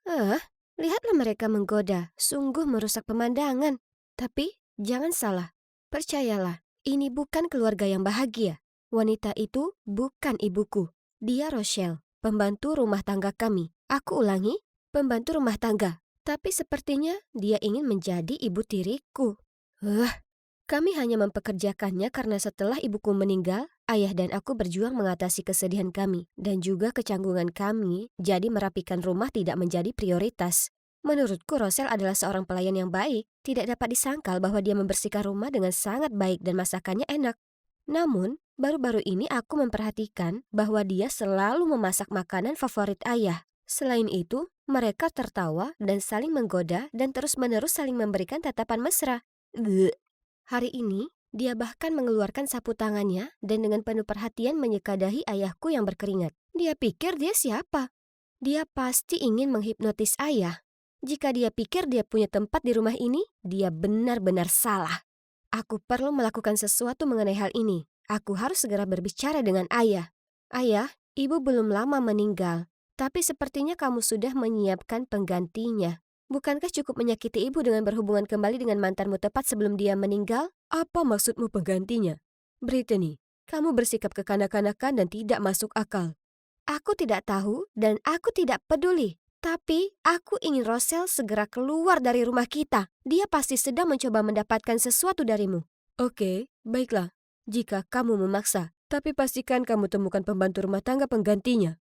Ah, lihatlah mereka menggoda, sungguh merusak pemandangan. Tapi jangan salah, percayalah, ini bukan keluarga yang bahagia. Wanita itu bukan ibuku. Dia Rochelle, pembantu rumah tangga kami. Aku ulangi, pembantu rumah tangga. Tapi sepertinya dia ingin menjadi ibu tiriku. Kami hanya mempekerjakannya karena setelah ibuku meninggal, ayah dan aku berjuang mengatasi kesedihan kami dan juga kecanggungan kami, jadi merapikan rumah tidak menjadi prioritas. Menurutku Rosel adalah seorang pelayan yang baik, tidak dapat disangkal bahwa dia membersihkan rumah dengan sangat baik dan masakannya enak. Namun, baru-baru ini aku memperhatikan bahwa dia selalu memasak makanan favorit ayah. Selain itu, mereka tertawa dan saling menggoda dan terus-menerus saling memberikan tatapan mesra. Hari ini, dia bahkan mengeluarkan sapu tangannya dan dengan penuh perhatian menyekadahi ayahku yang berkeringat. Dia pikir dia siapa? Dia pasti ingin menghipnotis ayah. Jika dia pikir dia punya tempat di rumah ini, dia benar-benar salah. Aku perlu melakukan sesuatu mengenai hal ini. Aku harus segera berbicara dengan ayah. Ayah, ibu belum lama meninggal, tapi sepertinya kamu sudah menyiapkan penggantinya. Bukankah cukup menyakiti ibu dengan berhubungan kembali dengan mantanmu tepat sebelum dia meninggal? Apa maksudmu penggantinya? Brittany, kamu bersikap kekanak-kanakan dan tidak masuk akal. Aku tidak tahu dan aku tidak peduli. Tapi aku ingin Rosel segera keluar dari rumah kita. Dia pasti sedang mencoba mendapatkan sesuatu darimu. Oke, baiklah. Jika kamu memaksa, tapi pastikan kamu temukan pembantu rumah tangga penggantinya.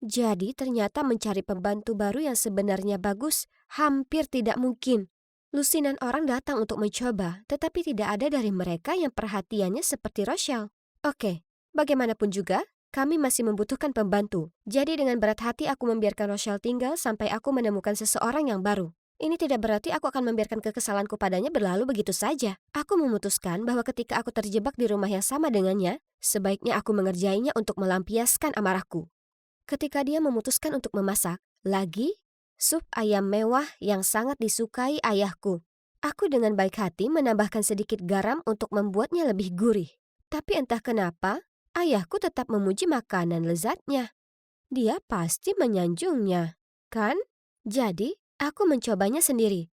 Jadi ternyata mencari pembantu baru yang sebenarnya bagus hampir tidak mungkin. Lusinan orang datang untuk mencoba, tetapi tidak ada dari mereka yang perhatiannya seperti Rochelle. Oke, bagaimanapun juga, kami masih membutuhkan pembantu. Jadi dengan berat hati aku membiarkan Rochelle tinggal sampai aku menemukan seseorang yang baru. Ini tidak berarti aku akan membiarkan kekesalanku padanya berlalu begitu saja. Aku memutuskan bahwa ketika aku terjebak di rumah yang sama dengannya, sebaiknya aku mengerjainya untuk melampiaskan amarahku. Ketika dia memutuskan untuk memasak, lagi, sup ayam mewah yang sangat disukai ayahku. Aku dengan baik hati menambahkan sedikit garam untuk membuatnya lebih gurih. Tapi entah kenapa, ayahku tetap memuji makanan lezatnya. Dia pasti menyanjungnya, kan? Jadi, aku mencobanya sendiri.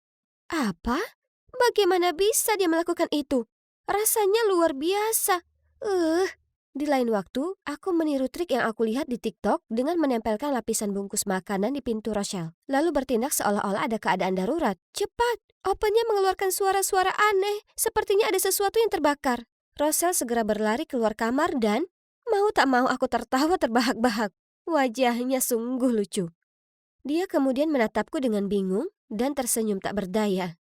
Apa? Bagaimana bisa dia melakukan itu? Rasanya luar biasa. Eh, di lain waktu, aku meniru trik yang aku lihat di TikTok dengan menempelkan lapisan bungkus makanan di pintu Rochelle, lalu bertindak seolah-olah ada keadaan darurat. Cepat! Opennya mengeluarkan suara-suara aneh, sepertinya ada sesuatu yang terbakar. Rochelle segera berlari keluar kamar dan, mau tak mau aku tertawa terbahak-bahak. Wajahnya sungguh lucu. Dia kemudian menatapku dengan bingung dan tersenyum tak berdaya.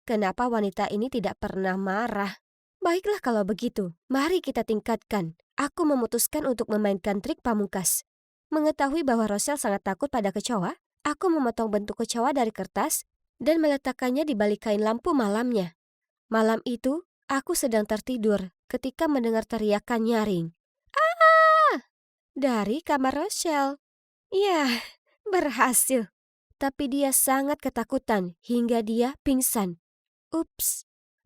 Kenapa wanita ini tidak pernah marah? Baiklah kalau begitu, mari kita tingkatkan. Aku memutuskan untuk memainkan trik pamungkas. Mengetahui bahwa Rochelle sangat takut pada kecoa, aku memotong bentuk kecoa dari kertas dan meletakkannya di balik kain lampu malamnya. Malam itu, aku sedang tertidur ketika mendengar teriakan nyaring. Ah! Dari kamar Rochelle. Ya, berhasil. Tapi dia sangat ketakutan hingga dia pingsan. Ups,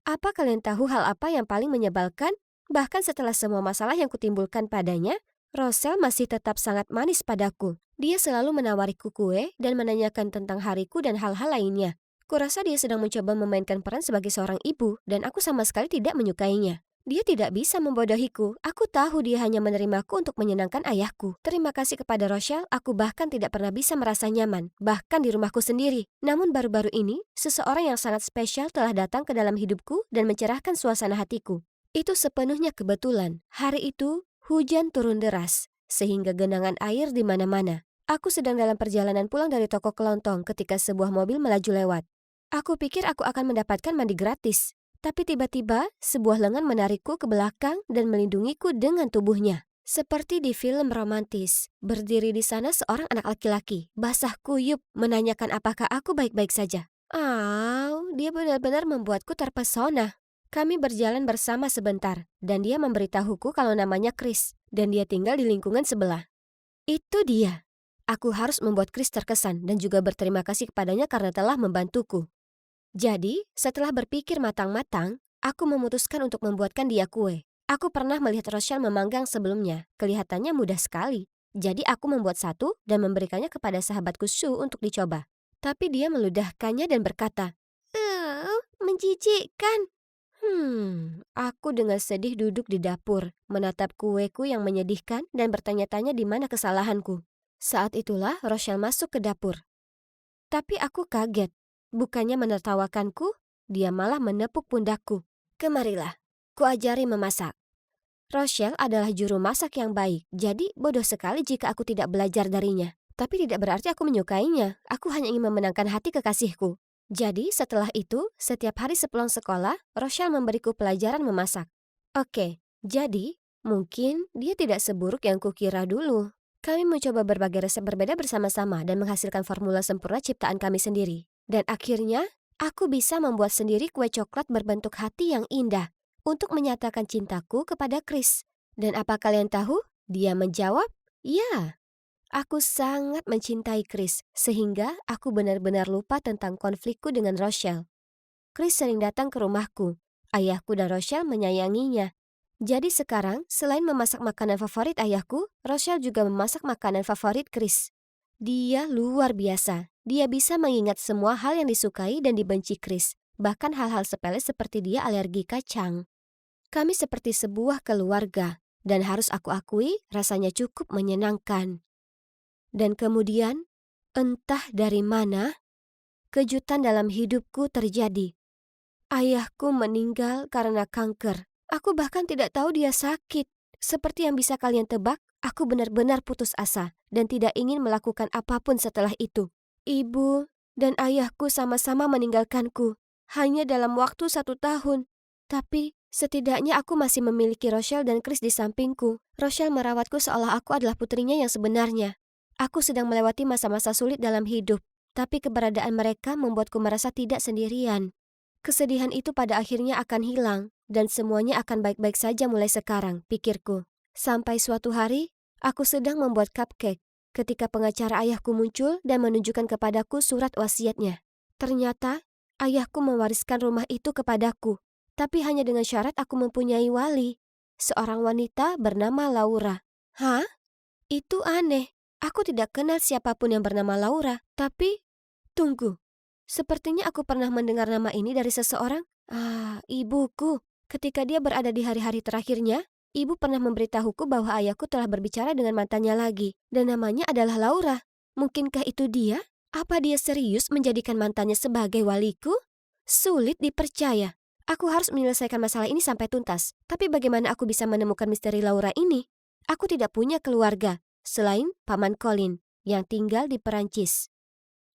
apa kalian tahu hal apa yang paling menyebalkan? Bahkan setelah semua masalah yang kutimbulkan padanya, Rosel masih tetap sangat manis padaku. Dia selalu menawariku kue dan menanyakan tentang hariku dan hal-hal lainnya. Kurasa dia sedang mencoba memainkan peran sebagai seorang ibu dan aku sama sekali tidak menyukainya. Dia tidak bisa membodohiku. Aku tahu dia hanya menerimaku untuk menyenangkan ayahku. Terima kasih kepada Rochelle, aku bahkan tidak pernah bisa merasa nyaman, bahkan di rumahku sendiri. Namun baru-baru ini, seseorang yang sangat spesial telah datang ke dalam hidupku dan mencerahkan suasana hatiku. Itu sepenuhnya kebetulan. Hari itu, hujan turun deras, sehingga genangan air di mana-mana. Aku sedang dalam perjalanan pulang dari toko kelontong ketika sebuah mobil melaju lewat. Aku pikir aku akan mendapatkan mandi gratis. Tapi tiba-tiba, sebuah lengan menarikku ke belakang dan melindungiku dengan tubuhnya. Seperti di film romantis, berdiri di sana seorang anak laki-laki, basah kuyup, menanyakan apakah aku baik-baik saja. Dia benar-benar membuatku terpesona. Kami berjalan bersama sebentar, dan dia memberitahuku kalau namanya Chris, dan dia tinggal di lingkungan sebelah. Itu dia. Aku harus membuat Chris terkesan dan juga berterima kasih kepadanya karena telah membantuku. Jadi, setelah berpikir matang-matang, aku memutuskan untuk membuatkan dia kue. Aku pernah melihat Rochelle memanggang sebelumnya. Kelihatannya mudah sekali. Jadi aku membuat satu dan memberikannya kepada sahabatku Sue untuk dicoba. Tapi dia meludahkannya dan berkata, menjijikkan. Aku dengan sedih duduk di dapur, menatap kueku yang menyedihkan dan bertanya-tanya di mana kesalahanku. Saat itulah Rochelle masuk ke dapur. Tapi aku kaget. Bukannya menertawakanku, dia malah menepuk pundakku. Kemarilah, kuajari memasak. Rochelle adalah juru masak yang baik, jadi bodoh sekali jika aku tidak belajar darinya. Tapi tidak berarti aku menyukainya, aku hanya ingin memenangkan hati kekasihku. Jadi setelah itu, setiap hari sepulang sekolah, Rochelle memberiku pelajaran memasak. Oke, jadi mungkin dia tidak seburuk yang kukira dulu. Kami mencoba berbagai resep berbeda bersama-sama dan menghasilkan formula sempurna ciptaan kami sendiri. Dan akhirnya, aku bisa membuat sendiri kue coklat berbentuk hati yang indah untuk menyatakan cintaku kepada Chris. Dan apa kalian tahu? Dia menjawab, "Ya." Aku sangat mencintai Chris, sehingga aku benar-benar lupa tentang konflikku dengan Rochelle. Chris sering datang ke rumahku. Ayahku dan Rochelle menyayanginya. Jadi sekarang, selain memasak makanan favorit ayahku, Rochelle juga memasak makanan favorit Chris. Dia luar biasa. Dia bisa mengingat semua hal yang disukai dan dibenci Chris, bahkan hal-hal sepele seperti dia alergi kacang. Kami seperti sebuah keluarga, dan harus aku akui rasanya cukup menyenangkan. Dan kemudian, entah dari mana, kejutan dalam hidupku terjadi. Ayahku meninggal karena kanker. Aku bahkan tidak tahu dia sakit. Seperti yang bisa kalian tebak, aku benar-benar putus asa dan tidak ingin melakukan apapun setelah itu. Ibu dan ayahku sama-sama meninggalkanku, hanya dalam waktu 1 tahun. Tapi setidaknya aku masih memiliki Rochelle dan Chris di sampingku. Rochelle merawatku seolah aku adalah putrinya yang sebenarnya. Aku sedang melewati masa-masa sulit dalam hidup, tapi keberadaan mereka membuatku merasa tidak sendirian. Kesedihan itu pada akhirnya akan hilang, dan semuanya akan baik-baik saja mulai sekarang, pikirku. Sampai suatu hari, aku sedang membuat cupcake, ketika pengacara ayahku muncul dan menunjukkan kepadaku surat wasiatnya. Ternyata, ayahku mewariskan rumah itu kepadaku, tapi hanya dengan syarat aku mempunyai wali, seorang wanita bernama Laura. Hah? Itu aneh. Aku tidak kenal siapapun yang bernama Laura, tapi... Tunggu. Sepertinya aku pernah mendengar nama ini dari seseorang. Ibuku. Ketika dia berada di hari-hari terakhirnya, ibu pernah memberitahuku bahwa ayahku telah berbicara dengan mantannya lagi, dan namanya adalah Laura. Mungkinkah itu dia? Apa dia serius menjadikan mantannya sebagai waliku? Sulit dipercaya. Aku harus menyelesaikan masalah ini sampai tuntas. Tapi bagaimana aku bisa menemukan misteri Laura ini? Aku tidak punya keluarga, selain Paman Colin, yang tinggal di Perancis.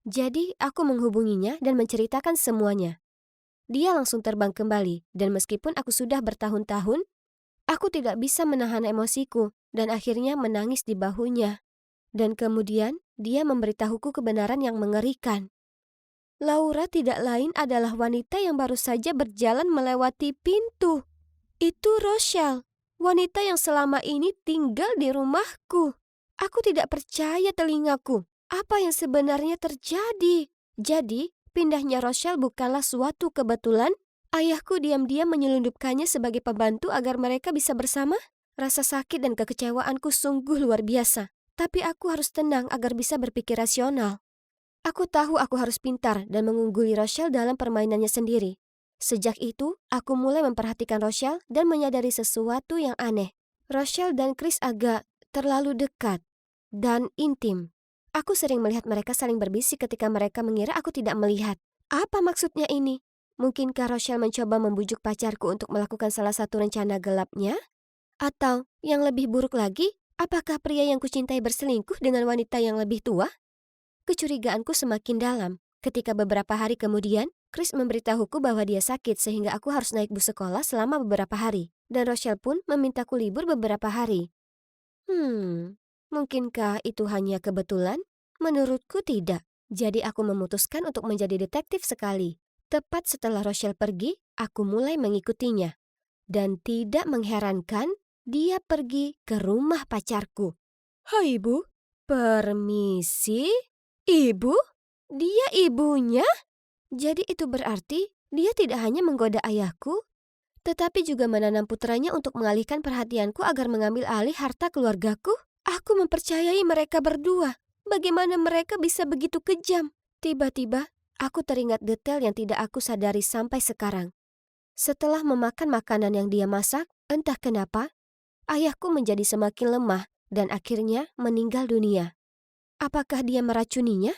Jadi aku menghubunginya dan menceritakan semuanya. Dia langsung terbang kembali, dan meskipun aku sudah bertahun-tahun, aku tidak bisa menahan emosiku dan akhirnya menangis di bahunya. Dan kemudian dia memberitahuku kebenaran yang mengerikan. Laura tidak lain adalah wanita yang baru saja berjalan melewati pintu. Itu Rochelle, wanita yang selama ini tinggal di rumahku. Aku tidak percaya telingaku. Apa yang sebenarnya terjadi? Jadi, pindahnya Rochelle bukanlah suatu kebetulan? Ayahku diam-diam menyelundupkannya sebagai pembantu agar mereka bisa bersama? Rasa sakit dan kekecewaanku sungguh luar biasa. Tapi aku harus tenang agar bisa berpikir rasional. Aku tahu aku harus pintar dan mengungguli Rochelle dalam permainannya sendiri. Sejak itu, aku mulai memperhatikan Rochelle dan menyadari sesuatu yang aneh. Rochelle dan Chris agak terlalu dekat dan intim. Aku sering melihat mereka saling berbisik ketika mereka mengira aku tidak melihat. Apa maksudnya ini? Mungkinkah Rochelle mencoba membujuk pacarku untuk melakukan salah satu rencana gelapnya? Atau, yang lebih buruk lagi, apakah pria yang kucintai berselingkuh dengan wanita yang lebih tua? Kecurigaanku semakin dalam ketika beberapa hari kemudian, Chris memberitahuku bahwa dia sakit sehingga aku harus naik bus sekolah selama beberapa hari. Dan Rochelle pun memintaku libur beberapa hari. Mungkinkah itu hanya kebetulan? Menurutku tidak. Jadi aku memutuskan untuk menjadi detektif sekali. Tepat setelah Rochelle pergi, aku mulai mengikutinya. Dan tidak mengherankan, dia pergi ke rumah pacarku. Hai ibu, permisi? Ibu? Dia ibunya? Jadi itu berarti dia tidak hanya menggoda ayahku, tetapi juga menanam putranya untuk mengalihkan perhatianku agar mengambil alih harta keluargaku? Aku mempercayai mereka berdua. Bagaimana mereka bisa begitu kejam? Tiba-tiba, aku teringat detail yang tidak aku sadari sampai sekarang. Setelah memakan makanan yang dia masak, entah kenapa, ayahku menjadi semakin lemah dan akhirnya meninggal dunia. Apakah dia meracuninya?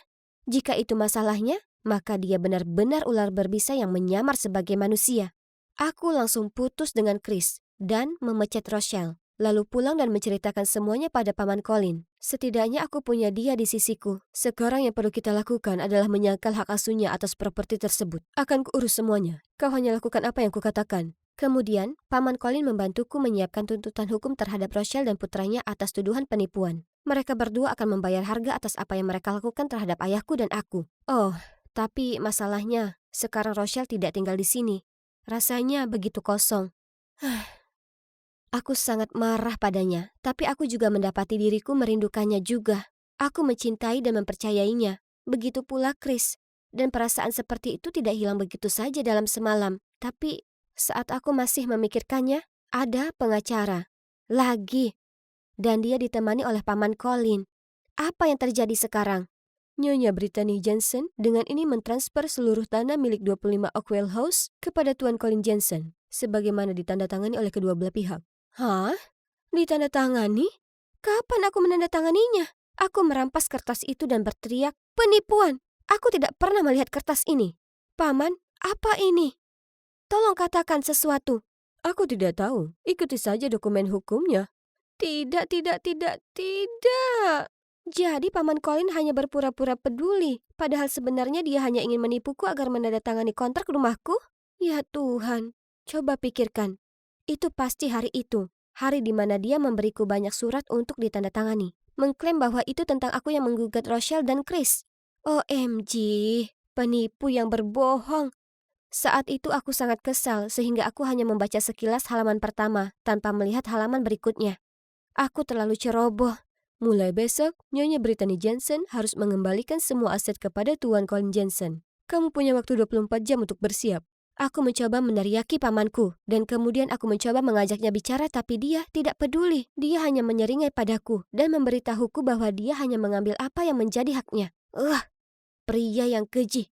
Jika itu masalahnya, maka dia benar-benar ular berbisa yang menyamar sebagai manusia. Aku langsung putus dengan Chris dan memecat Rochelle, lalu pulang dan menceritakan semuanya pada Paman Colin. Setidaknya aku punya dia di sisiku. Sekarang yang perlu kita lakukan adalah menyangkal hak asuhnya atas properti tersebut. Akan kuurus semuanya. Kau hanya lakukan apa yang kukatakan. Kemudian, Paman Colin membantuku menyiapkan tuntutan hukum terhadap Rochelle dan putranya atas tuduhan penipuan. Mereka berdua akan membayar harga atas apa yang mereka lakukan terhadap ayahku dan aku. Oh, tapi masalahnya, sekarang Rochelle tidak tinggal di sini. Rasanya begitu kosong. Aku sangat marah padanya, tapi aku juga mendapati diriku merindukannya juga. Aku mencintai dan mempercayainya. Begitu pula Chris. Dan perasaan seperti itu tidak hilang begitu saja dalam semalam. Tapi saat aku masih memikirkannya, ada pengacara. Lagi. Dan dia ditemani oleh Paman Colin. Apa yang terjadi sekarang? Nyonya Brittany Jensen dengan ini mentransfer seluruh tanah milik 25 Oakwell House kepada Tuan Colin Jensen, sebagaimana ditandatangani oleh kedua belah pihak. Hah? Ditandatangani? Kapan aku menandatanganinya? Aku merampas kertas itu dan berteriak, "Penipuan! Aku tidak pernah melihat kertas ini." Paman, apa ini? Tolong katakan sesuatu. Aku tidak tahu. Ikuti saja dokumen hukumnya. Tidak. Jadi Paman Colin hanya berpura-pura peduli, padahal sebenarnya dia hanya ingin menipuku agar menandatangani kontrak rumahku? Ya Tuhan, coba pikirkan. Itu pasti hari itu, hari di mana dia memberiku banyak surat untuk ditandatangani, mengklaim bahwa itu tentang aku yang menggugat Rochelle dan Chris. OMG, penipu yang berbohong. Saat itu aku sangat kesal sehingga aku hanya membaca sekilas halaman pertama tanpa melihat halaman berikutnya. Aku terlalu ceroboh. Mulai besok, Nyonya Brittany Jensen harus mengembalikan semua aset kepada Tuan Colin Jensen. Kamu punya waktu 24 jam untuk bersiap. Aku mencoba meneriaki pamanku, dan kemudian aku mencoba mengajaknya bicara tapi dia tidak peduli. Dia hanya menyeringai padaku dan memberitahuku bahwa dia hanya mengambil apa yang menjadi haknya. Pria yang keji.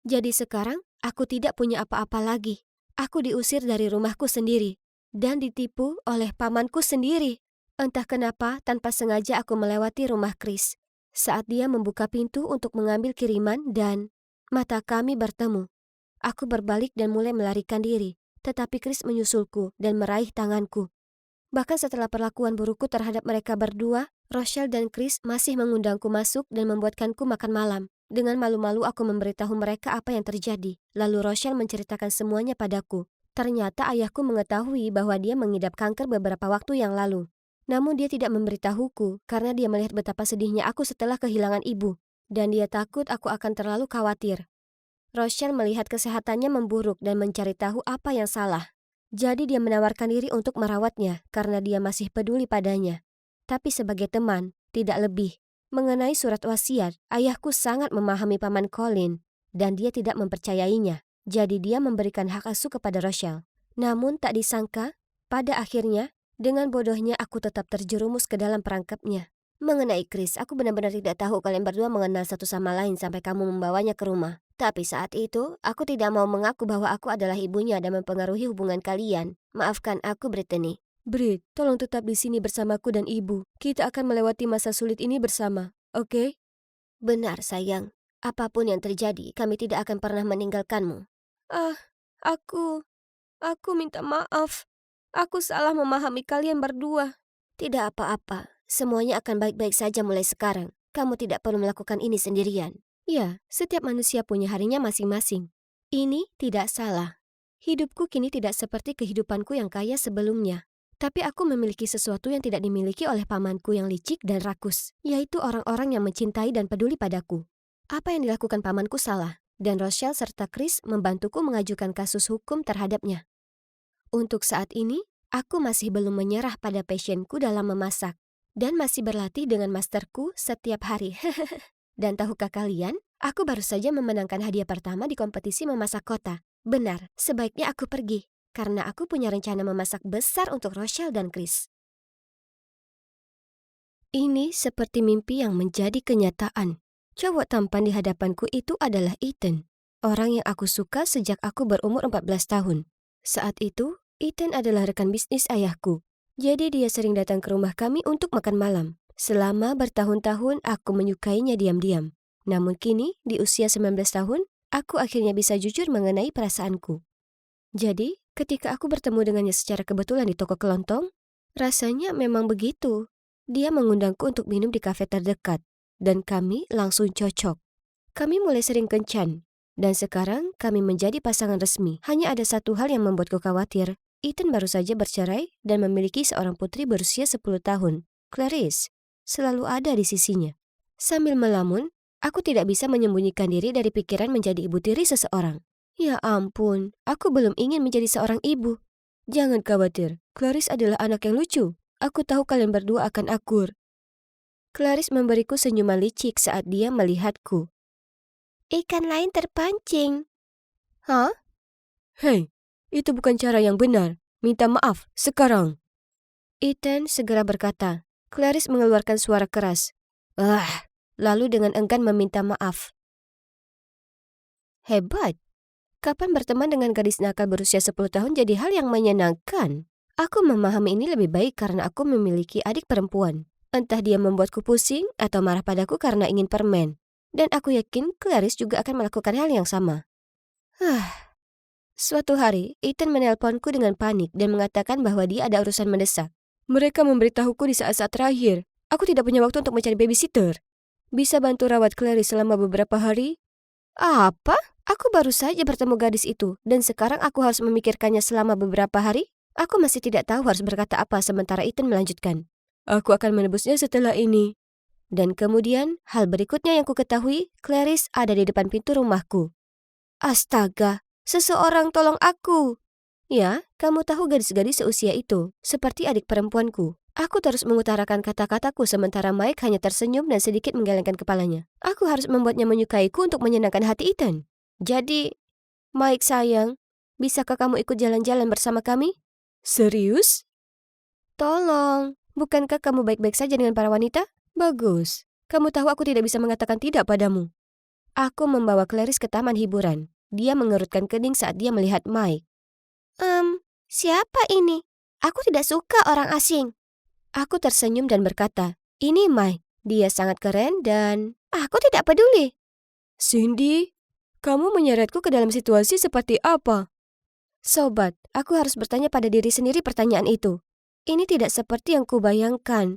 Jadi sekarang, aku tidak punya apa-apa lagi. Aku diusir dari rumahku sendiri, dan ditipu oleh pamanku sendiri. Entah kenapa, tanpa sengaja aku melewati rumah Chris. Saat dia membuka pintu untuk mengambil kiriman dan mata kami bertemu. Aku berbalik dan mulai melarikan diri, tetapi Chris menyusulku dan meraih tanganku. Bahkan setelah perlakuan burukku terhadap mereka berdua, Rochelle dan Chris masih mengundangku masuk dan membuatkanku makan malam. Dengan malu-malu aku memberitahu mereka apa yang terjadi. Lalu Rochelle menceritakan semuanya padaku. Ternyata ayahku mengetahui bahwa dia mengidap kanker beberapa waktu yang lalu. Namun dia tidak memberitahuku karena dia melihat betapa sedihnya aku setelah kehilangan ibu. Dan dia takut aku akan terlalu khawatir. Rochelle melihat kesehatannya memburuk dan mencari tahu apa yang salah. Jadi dia menawarkan diri untuk merawatnya karena dia masih peduli padanya. Tapi sebagai teman, tidak lebih. Mengenai surat wasiat, ayahku sangat memahami Paman Colin dan dia tidak mempercayainya. Jadi dia memberikan hak asuh kepada Rochelle. Namun tak disangka, pada akhirnya, dengan bodohnya aku tetap terjerumus ke dalam perangkapnya. Mengenai Chris, aku benar-benar tidak tahu kalian berdua mengenal satu sama lain sampai kamu membawanya ke rumah. Tapi saat itu, aku tidak mau mengaku bahwa aku adalah ibunya dan mempengaruhi hubungan kalian. Maafkan aku, Brittany. Brit, tolong tetap di sini bersamaku dan ibu. Kita akan melewati masa sulit ini bersama, oke? Benar, sayang. Apapun yang terjadi, kami tidak akan pernah meninggalkanmu. Aku minta maaf. Aku salah memahami kalian berdua. Tidak apa-apa. Semuanya akan baik-baik saja mulai sekarang. Kamu tidak perlu melakukan ini sendirian. Ya, setiap manusia punya harinya masing-masing. Ini tidak salah. Hidupku kini tidak seperti kehidupanku yang kaya sebelumnya. Tapi aku memiliki sesuatu yang tidak dimiliki oleh pamanku yang licik dan rakus, yaitu orang-orang yang mencintai dan peduli padaku. Apa yang dilakukan pamanku salah, dan Rochelle serta Chris membantuku mengajukan kasus hukum terhadapnya. Untuk saat ini, aku masih belum menyerah pada passionku dalam memasak dan masih berlatih dengan masterku setiap hari. Dan tahukah kalian, aku baru saja memenangkan hadiah pertama di kompetisi memasak kota. Benar, sebaiknya aku pergi karena aku punya rencana memasak besar untuk Rochelle dan Chris. Ini seperti mimpi yang menjadi kenyataan. Cowok tampan di hadapanku itu adalah Ethan, orang yang aku suka sejak aku berumur 14 tahun. Saat itu, Ethan adalah rekan bisnis ayahku. Jadi dia sering datang ke rumah kami untuk makan malam. Selama bertahun-tahun aku menyukainya diam-diam. Namun kini, di usia 19 tahun, aku akhirnya bisa jujur mengenai perasaanku. Jadi, ketika aku bertemu dengannya secara kebetulan di toko kelontong, rasanya memang begitu. Dia mengundangku untuk minum di kafe terdekat, dan kami langsung cocok. Kami mulai sering kencan, dan sekarang kami menjadi pasangan resmi. Hanya ada satu hal yang membuatku khawatir. Ethan baru saja bercerai dan memiliki seorang putri berusia 10 tahun. Clarice selalu ada di sisinya. Sambil melamun, aku tidak bisa menyembunyikan diri dari pikiran menjadi ibu tiri seseorang. Ya ampun, aku belum ingin menjadi seorang ibu. Jangan khawatir, Clarice adalah anak yang lucu. Aku tahu kalian berdua akan akur. Clarice memberiku senyuman licik saat dia melihatku. Ikan lain terpancing. Hah? Hei, itu bukan cara yang benar. Minta maaf, sekarang. Ethan segera berkata. Clarice mengeluarkan suara keras. Lalu dengan enggan meminta maaf. Hebat. Kapan berteman dengan gadis nakal berusia 10 tahun jadi hal yang menyenangkan? Aku memahami ini lebih baik karena aku memiliki adik perempuan. Entah dia membuatku pusing atau marah padaku karena ingin permen. Dan aku yakin Clarice juga akan melakukan hal yang sama. Suatu hari, Ethan menelponku dengan panik dan mengatakan bahwa dia ada urusan mendesak. Mereka memberitahuku di saat-saat terakhir. Aku tidak punya waktu untuk mencari babysitter. Bisa bantu rawat Clarice selama beberapa hari? Apa? Aku baru saja bertemu gadis itu, dan sekarang aku harus memikirkannya selama beberapa hari? Aku masih tidak tahu harus berkata apa sementara Ethan melanjutkan. Aku akan menebusnya setelah ini. Dan kemudian, hal berikutnya yang ku ketahui, Clarice ada di depan pintu rumahku. Astaga, seseorang tolong aku. Ya, kamu tahu gadis-gadis seusia itu, seperti adik perempuanku. Aku terus mengutarakan kata-kataku sementara Mike hanya tersenyum dan sedikit menggelengkan kepalanya. Aku harus membuatnya menyukaiku untuk menyenangkan hati Ethan. Jadi, Mike sayang, bisakah kamu ikut jalan-jalan bersama kami? Serius? Tolong, bukankah kamu baik-baik saja dengan para wanita? Bagus, kamu tahu aku tidak bisa mengatakan tidak padamu. Aku membawa Clarice ke taman hiburan. Dia mengerutkan kening saat dia melihat Mike. Siapa ini? Aku tidak suka orang asing. Aku tersenyum dan berkata, ini Mike, dia sangat keren dan aku tidak peduli. Cindy, kamu menyeretku ke dalam situasi seperti apa? Sobat, aku harus bertanya pada diri sendiri pertanyaan itu. Ini tidak seperti yang kubayangkan.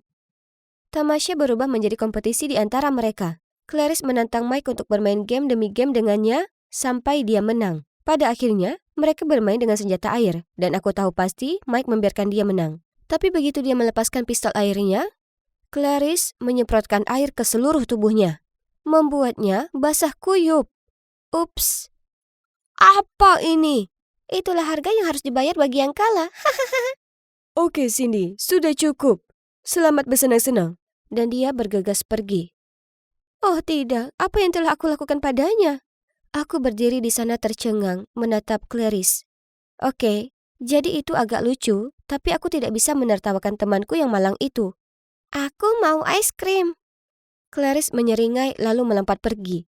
Tamasya berubah menjadi kompetisi di antara mereka. Clarice menantang Mike untuk bermain game demi game dengannya sampai dia menang. Pada akhirnya, mereka bermain dengan senjata air, dan aku tahu pasti Mike membiarkan dia menang. Tapi begitu dia melepaskan pistol airnya, Clarice menyemprotkan air ke seluruh tubuhnya, membuatnya basah kuyup. Ups, apa ini? Itulah harga yang harus dibayar bagi yang kalah. Oke Cindy, sudah cukup. Selamat bersenang-senang. Dan dia bergegas pergi. Oh tidak, apa yang telah aku lakukan padanya? Aku berdiri di sana tercengang, menatap Clarice. Oke, jadi itu agak lucu, tapi aku tidak bisa menertawakan temanku yang malang itu. Aku mau es krim. Clarice menyeringai lalu melompat pergi.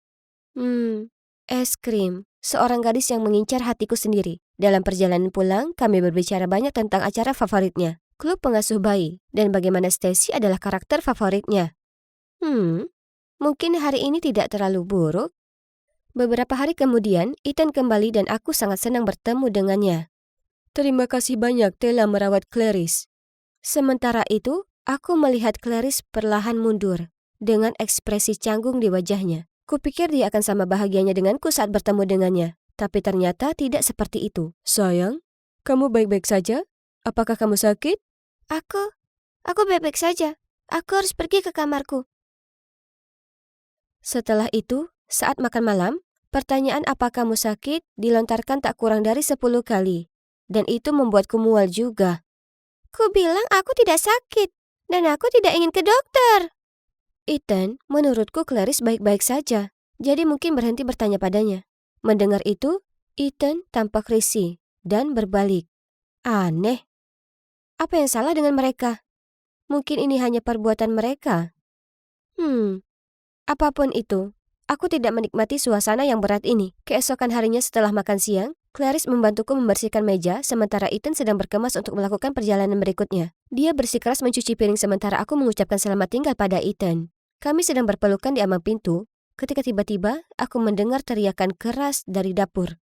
Es krim. Seorang gadis yang mengincar hatiku sendiri. Dalam perjalanan pulang, kami berbicara banyak tentang acara favoritnya, klub pengasuh bayi, dan bagaimana Stacy adalah karakter favoritnya. Mungkin hari ini tidak terlalu buruk. Beberapa hari kemudian, Ethan kembali dan aku sangat senang bertemu dengannya. Terima kasih banyak telah merawat Clarice. Sementara itu, aku melihat Clarice perlahan mundur, dengan ekspresi canggung di wajahnya. Kupikir dia akan sama bahagianya denganku saat bertemu dengannya, tapi ternyata tidak seperti itu. Sayang, kamu baik-baik saja? Apakah kamu sakit? Aku baik-baik saja. Aku harus pergi ke kamarku. Setelah itu, saat makan malam, pertanyaan apa kamu sakit dilontarkan tak kurang dari 10 kali. Dan itu membuatku mual juga. Ku bilang aku tidak sakit, dan aku tidak ingin ke dokter. Ethan, menurutku Clarice baik-baik saja, jadi mungkin berhenti bertanya padanya. Mendengar itu, Ethan tampak risih dan berbalik. Aneh. Apa yang salah dengan mereka? Mungkin ini hanya perbuatan mereka. Apapun itu, aku tidak menikmati suasana yang berat ini. Keesokan harinya setelah makan siang, Clarice membantuku membersihkan meja, sementara Ethan sedang berkemas untuk melakukan perjalanan berikutnya. Dia bersikeras mencuci piring sementara aku mengucapkan selamat tinggal pada Ethan. Kami sedang berpelukan di ambang pintu, ketika tiba-tiba aku mendengar teriakan keras dari dapur.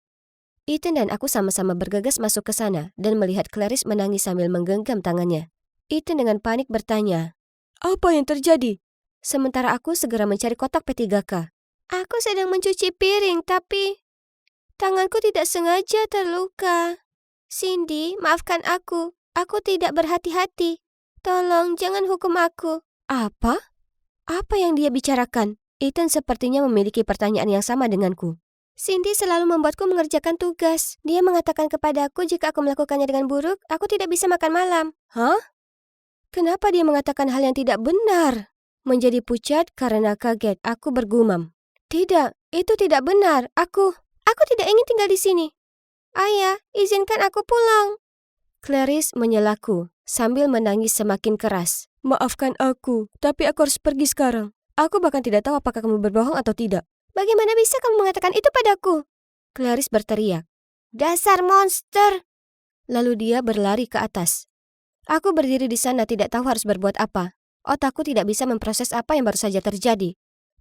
Ethan dan aku sama-sama bergegas masuk ke sana dan melihat Clarice menangis sambil menggenggam tangannya. Ethan dengan panik bertanya, "Apa yang terjadi?" Sementara aku segera mencari kotak P3K. Aku sedang mencuci piring, tapi tanganku tidak sengaja terluka. Cindy, maafkan aku. Aku tidak berhati-hati. Tolong, jangan hukum aku. Apa? Apa yang dia bicarakan? Ethan sepertinya memiliki pertanyaan yang sama denganku. Cindy selalu membuatku mengerjakan tugas. Dia mengatakan kepadaku jika aku melakukannya dengan buruk, aku tidak bisa makan malam. Hah? Kenapa dia mengatakan hal yang tidak benar? Menjadi pucat karena kaget, aku bergumam. Tidak, itu tidak benar. Aku tidak ingin tinggal di sini. Ayah, izinkan aku pulang. Clarice menyelaku sambil menangis semakin keras. Maafkan aku, tapi aku harus pergi sekarang. Aku bahkan tidak tahu apakah kamu berbohong atau tidak. Bagaimana bisa kamu mengatakan itu padaku? Clarice berteriak. Dasar monster! Lalu dia berlari ke atas. Aku berdiri di sana tidak tahu harus berbuat apa. Otakku tidak bisa memproses apa yang baru saja terjadi.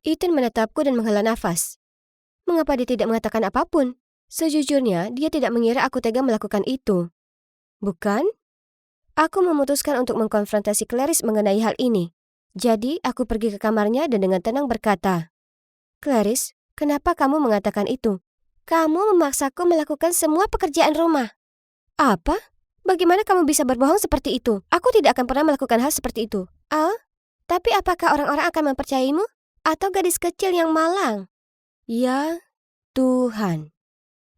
Ethan menatapku dan menghela nafas. Mengapa dia tidak mengatakan apapun? Sejujurnya, dia tidak mengira aku tega melakukan itu. Bukan? Aku memutuskan untuk mengkonfrontasi Clarice mengenai hal ini. Jadi, aku pergi ke kamarnya dan dengan tenang berkata, Clarice, kenapa kamu mengatakan itu? Kamu memaksaku melakukan semua pekerjaan rumah. Apa? Bagaimana kamu bisa berbohong seperti itu? Aku tidak akan pernah melakukan hal seperti itu. Tapi apakah orang-orang akan mempercayaimu? Atau gadis kecil yang malang? Ya, Tuhan.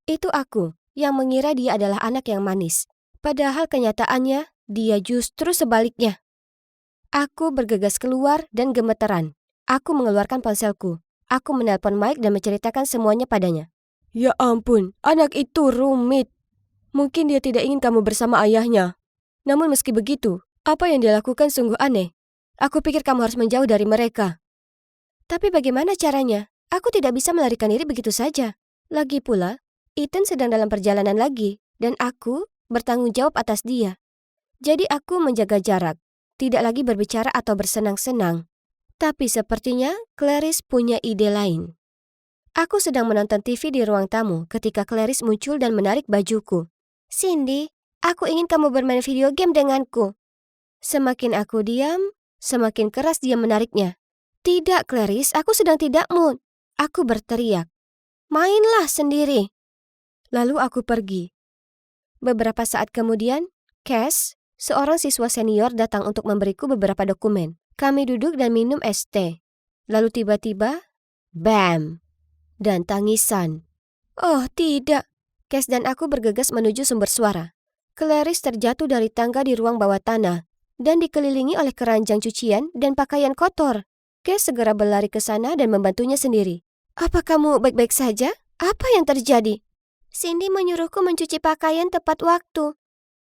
Itu aku yang mengira dia adalah anak yang manis. Padahal kenyataannya, dia justru sebaliknya. Aku bergegas keluar dan gemeteran. Aku mengeluarkan ponselku. Aku menelpon Mike dan menceritakan semuanya padanya. Ya ampun, anak itu rumit. Mungkin dia tidak ingin kamu bersama ayahnya. Namun meski begitu, apa yang dia lakukan sungguh aneh. Aku pikir kamu harus menjauh dari mereka. Tapi bagaimana caranya? Aku tidak bisa melarikan diri begitu saja. Lagi pula, Ethan sedang dalam perjalanan lagi, dan aku bertanggung jawab atas dia. Jadi aku menjaga jarak, tidak lagi berbicara atau bersenang-senang. Tapi sepertinya Clarice punya ide lain. Aku sedang menonton TV di ruang tamu ketika Clarice muncul dan menarik bajuku. Cindy, aku ingin kamu bermain video game denganku. Semakin aku diam, semakin keras dia menariknya. Tidak, Clarice, aku sedang tidak mood. Aku berteriak. Mainlah sendiri. Lalu aku pergi. Beberapa saat kemudian, Cass, seorang siswa senior datang untuk memberiku beberapa dokumen. Kami duduk dan minum es teh. Lalu tiba-tiba, bam! Dan tangisan. Oh tidak. Cass dan aku bergegas menuju sumber suara. Clarice terjatuh dari tangga di ruang bawah tanah dan dikelilingi oleh keranjang cucian dan pakaian kotor. Cass segera berlari ke sana dan membantunya sendiri. Apa kamu baik-baik saja? Apa yang terjadi? Cindy menyuruhku mencuci pakaian tepat waktu.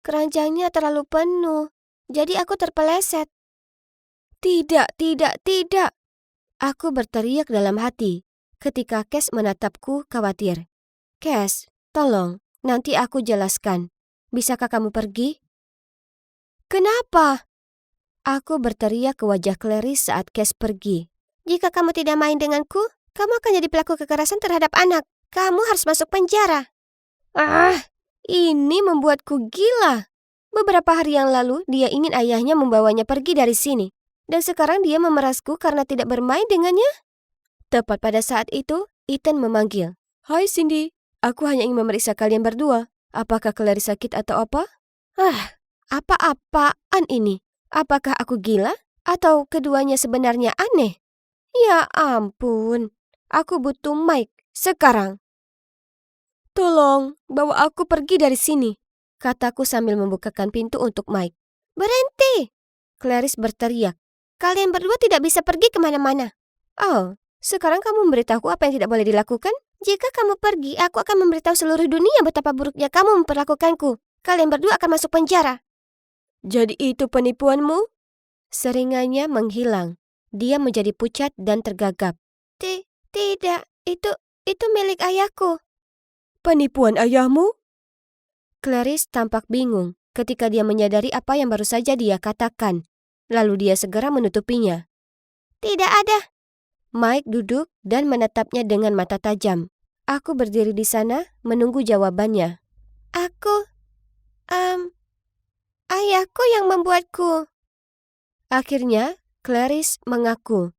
Keranjangnya terlalu penuh, jadi aku terpeleset. Tidak. Aku berteriak dalam hati ketika Cass menatapku khawatir. Cass, tolong, nanti aku jelaskan. Bisakah kamu pergi? Kenapa? Aku berteriak ke wajah Clarice saat Cass pergi. Jika kamu tidak main denganku, kamu akan jadi pelaku kekerasan terhadap anak. Kamu harus masuk penjara. Ini membuatku gila. Beberapa hari yang lalu, dia ingin ayahnya membawanya pergi dari sini. Dan sekarang dia memerasku karena tidak bermain dengannya. Tepat pada saat itu, Ethan memanggil. Hai Cindy, aku hanya ingin memeriksa kalian berdua. Apakah Clarice sakit atau apa? Apa-apaan ini? Apakah aku gila? Atau keduanya sebenarnya aneh? Ya ampun, aku butuh Mike sekarang. Tolong, bawa aku pergi dari sini, kataku sambil membukakan pintu untuk Mike. Berhenti! Clarice berteriak. Kalian berdua tidak bisa pergi kemana-mana. Oh, sekarang kamu memberitahu apa yang tidak boleh dilakukan? Jika kamu pergi, aku akan memberitahu seluruh dunia betapa buruknya kamu memperlakukanku. Kalian berdua akan masuk penjara. Jadi itu penipuanmu? Seringannya menghilang. Dia menjadi pucat dan tergagap. Tidak, itu milik ayahku. Penipuan ayahmu? Clarice tampak bingung ketika dia menyadari apa yang baru saja dia katakan. Lalu dia segera menutupinya. Tidak ada. Mike duduk dan menatapnya dengan mata tajam. Aku berdiri di sana menunggu jawabannya. Ayahku yang membuatku. Akhirnya, Clarice mengaku.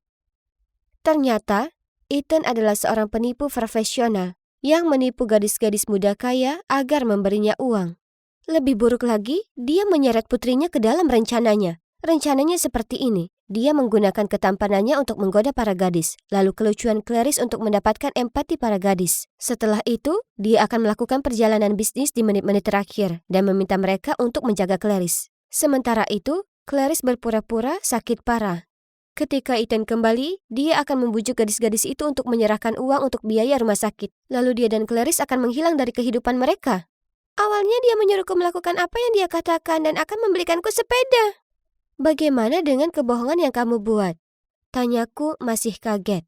Ternyata, Ethan adalah seorang penipu profesional yang menipu gadis-gadis muda kaya agar memberinya uang. Lebih buruk lagi, dia menyeret putrinya ke dalam rencananya. Rencananya seperti ini. Dia menggunakan ketampanannya untuk menggoda para gadis, lalu kelucuan Clarice untuk mendapatkan empati para gadis. Setelah itu, dia akan melakukan perjalanan bisnis di menit-menit terakhir dan meminta mereka untuk menjaga Clarice. Sementara itu, Clarice berpura-pura sakit parah. Ketika Ethan kembali, dia akan membujuk gadis-gadis itu untuk menyerahkan uang untuk biaya rumah sakit. Lalu dia dan Clarice akan menghilang dari kehidupan mereka. Awalnya dia menyuruhku melakukan apa yang dia katakan dan akan membelikanku sepeda. Bagaimana dengan kebohongan yang kamu buat? Tanyaku masih kaget.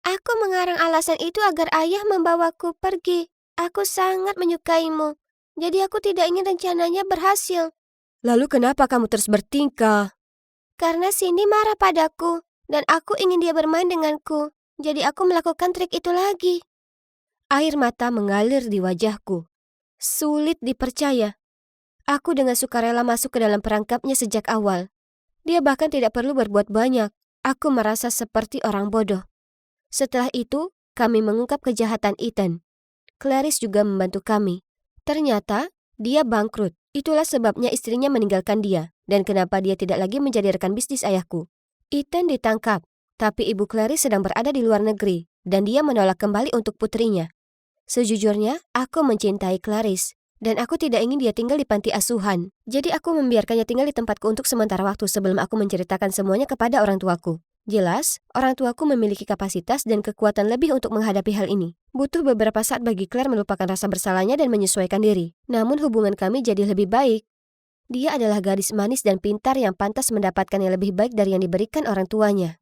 Aku mengarang alasan itu agar ayah membawaku pergi. Aku sangat menyukaimu. Jadi aku tidak ingin rencananya berhasil. Lalu kenapa kamu terus bertingkah? Karena Cindy marah padaku, dan aku ingin dia bermain denganku. Jadi aku melakukan trik itu lagi. Air mata mengalir di wajahku. Sulit dipercaya. Aku dengan sukarela masuk ke dalam perangkapnya sejak awal. Dia bahkan tidak perlu berbuat banyak. Aku merasa seperti orang bodoh. Setelah itu, kami mengungkap kejahatan Ethan. Clarice juga membantu kami. Ternyata, dia bangkrut. Itulah sebabnya istrinya meninggalkan dia. Dan kenapa dia tidak lagi menjadi rekan bisnis ayahku. Ethan ditangkap, tapi ibu Clarice sedang berada di luar negeri. Dan dia menolak kembali untuk putrinya. Sejujurnya, aku mencintai Clarice. Dan aku tidak ingin dia tinggal di panti asuhan. Jadi aku membiarkannya tinggal di tempatku untuk sementara waktu sebelum aku menceritakan semuanya kepada orang tuaku. Jelas, orang tuaku memiliki kapasitas dan kekuatan lebih untuk menghadapi hal ini. Butuh beberapa saat bagi Claire melupakan rasa bersalahnya dan menyesuaikan diri. Namun hubungan kami jadi lebih baik. Dia adalah gadis manis dan pintar yang pantas mendapatkan yang lebih baik dari yang diberikan orang tuanya.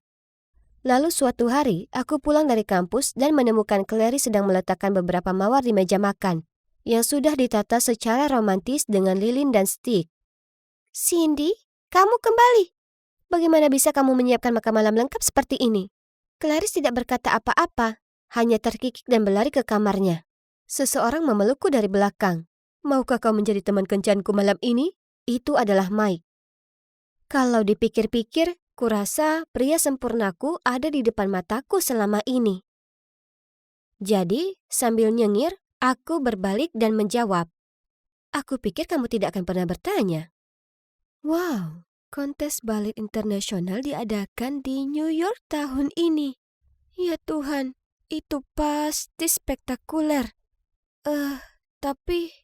Lalu suatu hari, aku pulang dari kampus dan menemukan Clary sedang meletakkan beberapa mawar di meja makan yang sudah ditata secara romantis dengan lilin dan stik. Cindy, kamu kembali. Bagaimana bisa kamu menyiapkan makan malam lengkap seperti ini? Clarice tidak berkata apa-apa, hanya terkikik dan berlari ke kamarnya. Seseorang memelukku dari belakang. Maukah kau menjadi teman kencanku malam ini? Itu adalah Mike. Kalau dipikir-pikir, kurasa pria sempurnaku ada di depan mataku selama ini. Jadi, sambil nyengir, aku berbalik dan menjawab. Aku pikir kamu tidak akan pernah bertanya. Wow, kontes balet internasional diadakan di New York tahun ini. Ya Tuhan, itu pasti spektakuler. Tapi...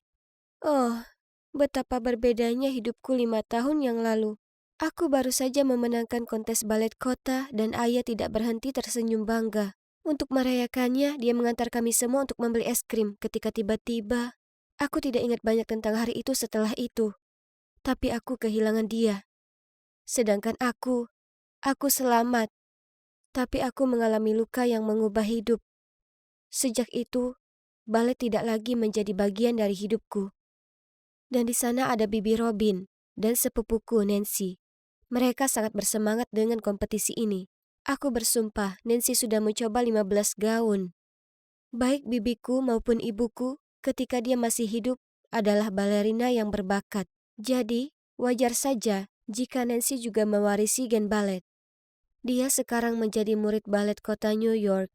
betapa berbedanya hidupku 5 tahun yang lalu. Aku baru saja memenangkan kontes balet kota dan ayah tidak berhenti tersenyum bangga. Untuk merayakannya, dia mengantar kami semua untuk membeli es krim ketika tiba-tiba. Aku tidak ingat banyak tentang hari itu setelah itu. Tapi aku kehilangan dia. Sedangkan aku selamat. Tapi aku mengalami luka yang mengubah hidup. Sejak itu, balet tidak lagi menjadi bagian dari hidupku. Dan di sana ada Bibi Robin dan sepupuku Nancy. Mereka sangat bersemangat dengan kompetisi ini. Aku bersumpah Nancy sudah mencoba 15 gaun. Baik bibiku maupun ibuku ketika dia masih hidup adalah balerina yang berbakat. Jadi, wajar saja jika Nancy juga mewarisi gen balet. Dia sekarang menjadi murid balet kota New York.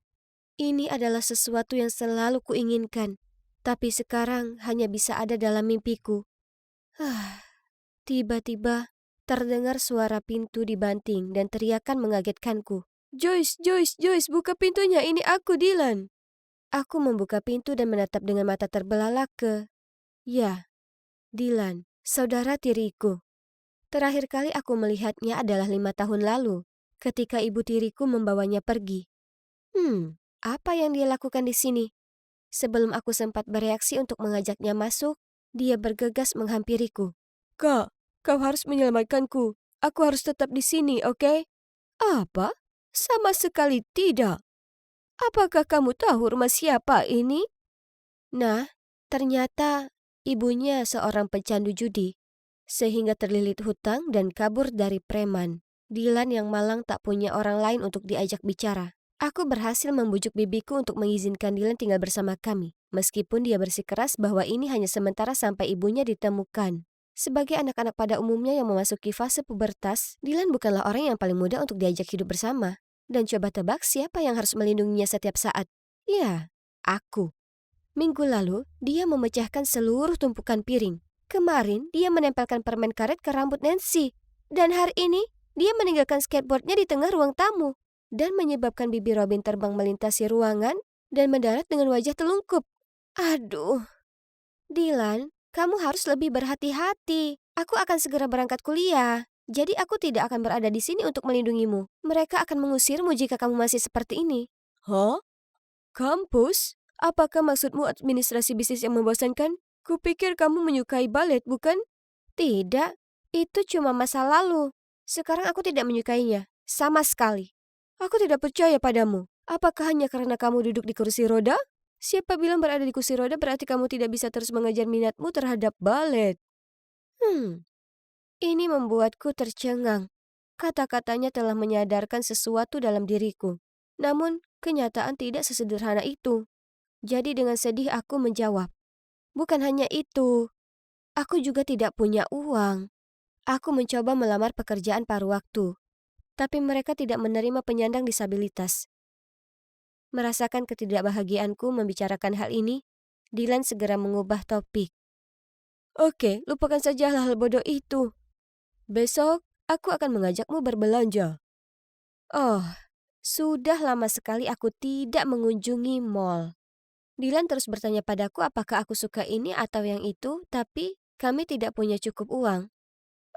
Ini adalah sesuatu yang selalu kuinginkan, tapi sekarang hanya bisa ada dalam mimpiku. Tiba-tiba terdengar suara pintu dibanting dan teriakan mengagetkanku. Joyce, buka pintunya, ini aku, Dylan. Aku membuka pintu dan menatap dengan mata terbelalak ke... Ya, Dylan, saudara tiriku. Terakhir kali aku melihatnya adalah 5 tahun lalu, ketika ibu tiriku membawanya pergi. Apa yang dia lakukan di sini? Sebelum aku sempat bereaksi untuk mengajaknya masuk, dia bergegas menghampiriku. Kak, kau harus menyelamatkanku. Aku harus tetap di sini, oke? Apa? Sama sekali tidak. Apakah kamu tahu rumah siapa ini? Nah, ternyata ibunya seorang pecandu judi, sehingga terlilit hutang dan kabur dari preman. Dilan yang malang tak punya orang lain untuk diajak bicara. Aku berhasil membujuk bibiku untuk mengizinkan Dilan tinggal bersama kami, meskipun dia bersikeras bahwa ini hanya sementara sampai ibunya ditemukan. Sebagai anak-anak pada umumnya yang memasuki fase pubertas, Dilan bukanlah orang yang paling mudah untuk diajak hidup bersama. Dan coba tebak siapa yang harus melindunginya setiap saat? Ya, aku. Minggu lalu, dia memecahkan seluruh tumpukan piring. Kemarin, dia menempelkan permen karet ke rambut Nancy. Dan hari ini, dia meninggalkan skateboardnya di tengah ruang tamu. Dan menyebabkan bibi Robin terbang melintasi ruangan dan mendarat dengan wajah telungkup. Aduh, Dilan, kamu harus lebih berhati-hati. Aku akan segera berangkat kuliah. Jadi aku tidak akan berada di sini untuk melindungimu. Mereka akan mengusirmu jika kamu masih seperti ini. Hah? Kampus? Apakah maksudmu administrasi bisnis yang membosankan? Kupikir kamu menyukai balet, bukan? Tidak, itu cuma masa lalu. Sekarang aku tidak menyukainya, sama sekali. Aku tidak percaya padamu. Apakah hanya karena kamu duduk di kursi roda? Siapa bilang berada di kursi roda berarti kamu tidak bisa terus mengejar minatmu terhadap balet? Ini membuatku tercengang. Kata-katanya telah menyadarkan sesuatu dalam diriku. Namun, kenyataan tidak sesederhana itu. Jadi dengan sedih aku menjawab, bukan hanya itu, aku juga tidak punya uang. Aku mencoba melamar pekerjaan paruh waktu, tapi mereka tidak menerima penyandang disabilitas. Merasakan ketidakbahagiaanku membicarakan hal ini, Dilan segera mengubah topik. Oke, lupakan saja hal-hal bodoh itu. Besok, aku akan mengajakmu berbelanja. Oh, sudah lama sekali aku tidak mengunjungi mall. Dilan terus bertanya padaku apakah aku suka ini atau yang itu, tapi kami tidak punya cukup uang.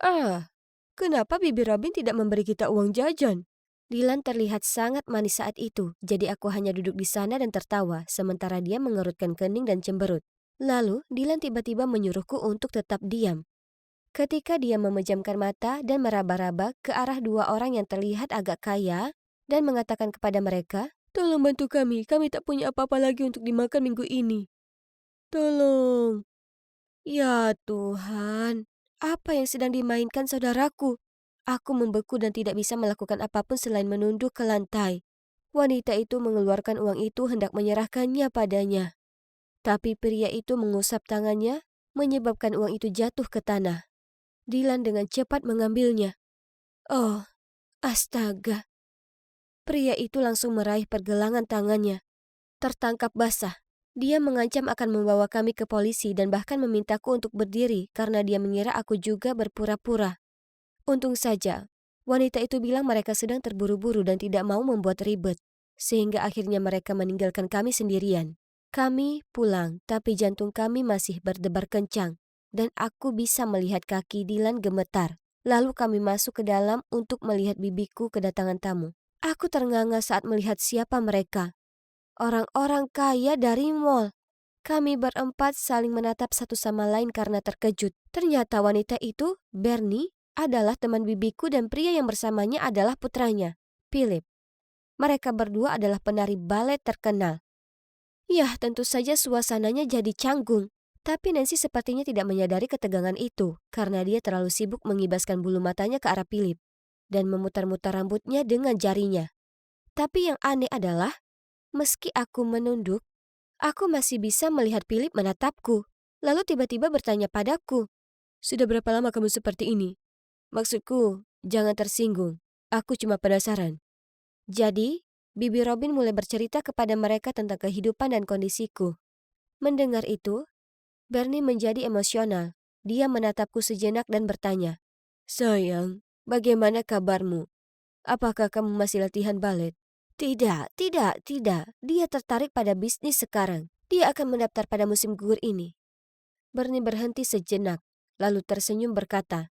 Ah, kenapa Bibi Robin tidak memberi kita uang jajan? Dilan terlihat sangat manis saat itu, jadi aku hanya duduk di sana dan tertawa, sementara dia mengerutkan kening dan cemberut. Lalu, Dilan tiba-tiba menyuruhku untuk tetap diam. Ketika dia memejamkan mata dan meraba-raba ke arah dua orang yang terlihat agak kaya, dan mengatakan kepada mereka, "Tolong bantu kami tak punya apa-apa lagi untuk dimakan minggu ini. Tolong." Ya Tuhan, apa yang sedang dimainkan saudaraku? Aku membeku dan tidak bisa melakukan apapun selain menunduk ke lantai. Wanita itu mengeluarkan uang itu hendak menyerahkannya padanya. Tapi pria itu mengusap tangannya, menyebabkan uang itu jatuh ke tanah. Dilan dengan cepat mengambilnya. Oh, astaga. Pria itu langsung meraih pergelangan tangannya. Tertangkap basah. Dia mengancam akan membawa kami ke polisi dan bahkan memintaku untuk berdiri karena dia mengira aku juga berpura-pura. Untung saja, wanita itu bilang mereka sedang terburu-buru dan tidak mau membuat ribet. Sehingga akhirnya mereka meninggalkan kami sendirian. Kami pulang, tapi jantung kami masih berdebar kencang. Dan aku bisa melihat kaki Dilan gemetar. Lalu kami masuk ke dalam untuk melihat bibiku kedatangan tamu. Aku ternganga saat melihat siapa mereka. Orang-orang kaya dari mall. Kami berempat saling menatap satu sama lain karena terkejut. Ternyata wanita itu, Bernie, adalah teman bibiku dan pria yang bersamanya adalah putranya, Philip. Mereka berdua adalah penari balet terkenal. Yah, tentu saja suasananya jadi canggung. Tapi Nancy sepertinya tidak menyadari ketegangan itu karena dia terlalu sibuk mengibaskan bulu matanya ke arah Philip dan memutar-mutar rambutnya dengan jarinya. Tapi yang aneh adalah, meski aku menunduk, aku masih bisa melihat Philip menatapku. Lalu tiba-tiba bertanya padaku, "Sudah berapa lama kamu seperti ini?" Maksudku, jangan tersinggung. Aku cuma penasaran. Jadi, Bibi Robin mulai bercerita kepada mereka tentang kehidupan dan kondisiku. Mendengar itu, Bernie menjadi emosional. Dia menatapku sejenak dan bertanya, "Sayang, bagaimana kabarmu? Apakah kamu masih latihan balet?" Tidak. Dia tertarik pada bisnis sekarang. Dia akan mendaftar pada musim gugur ini. Bernie berhenti sejenak, lalu tersenyum berkata,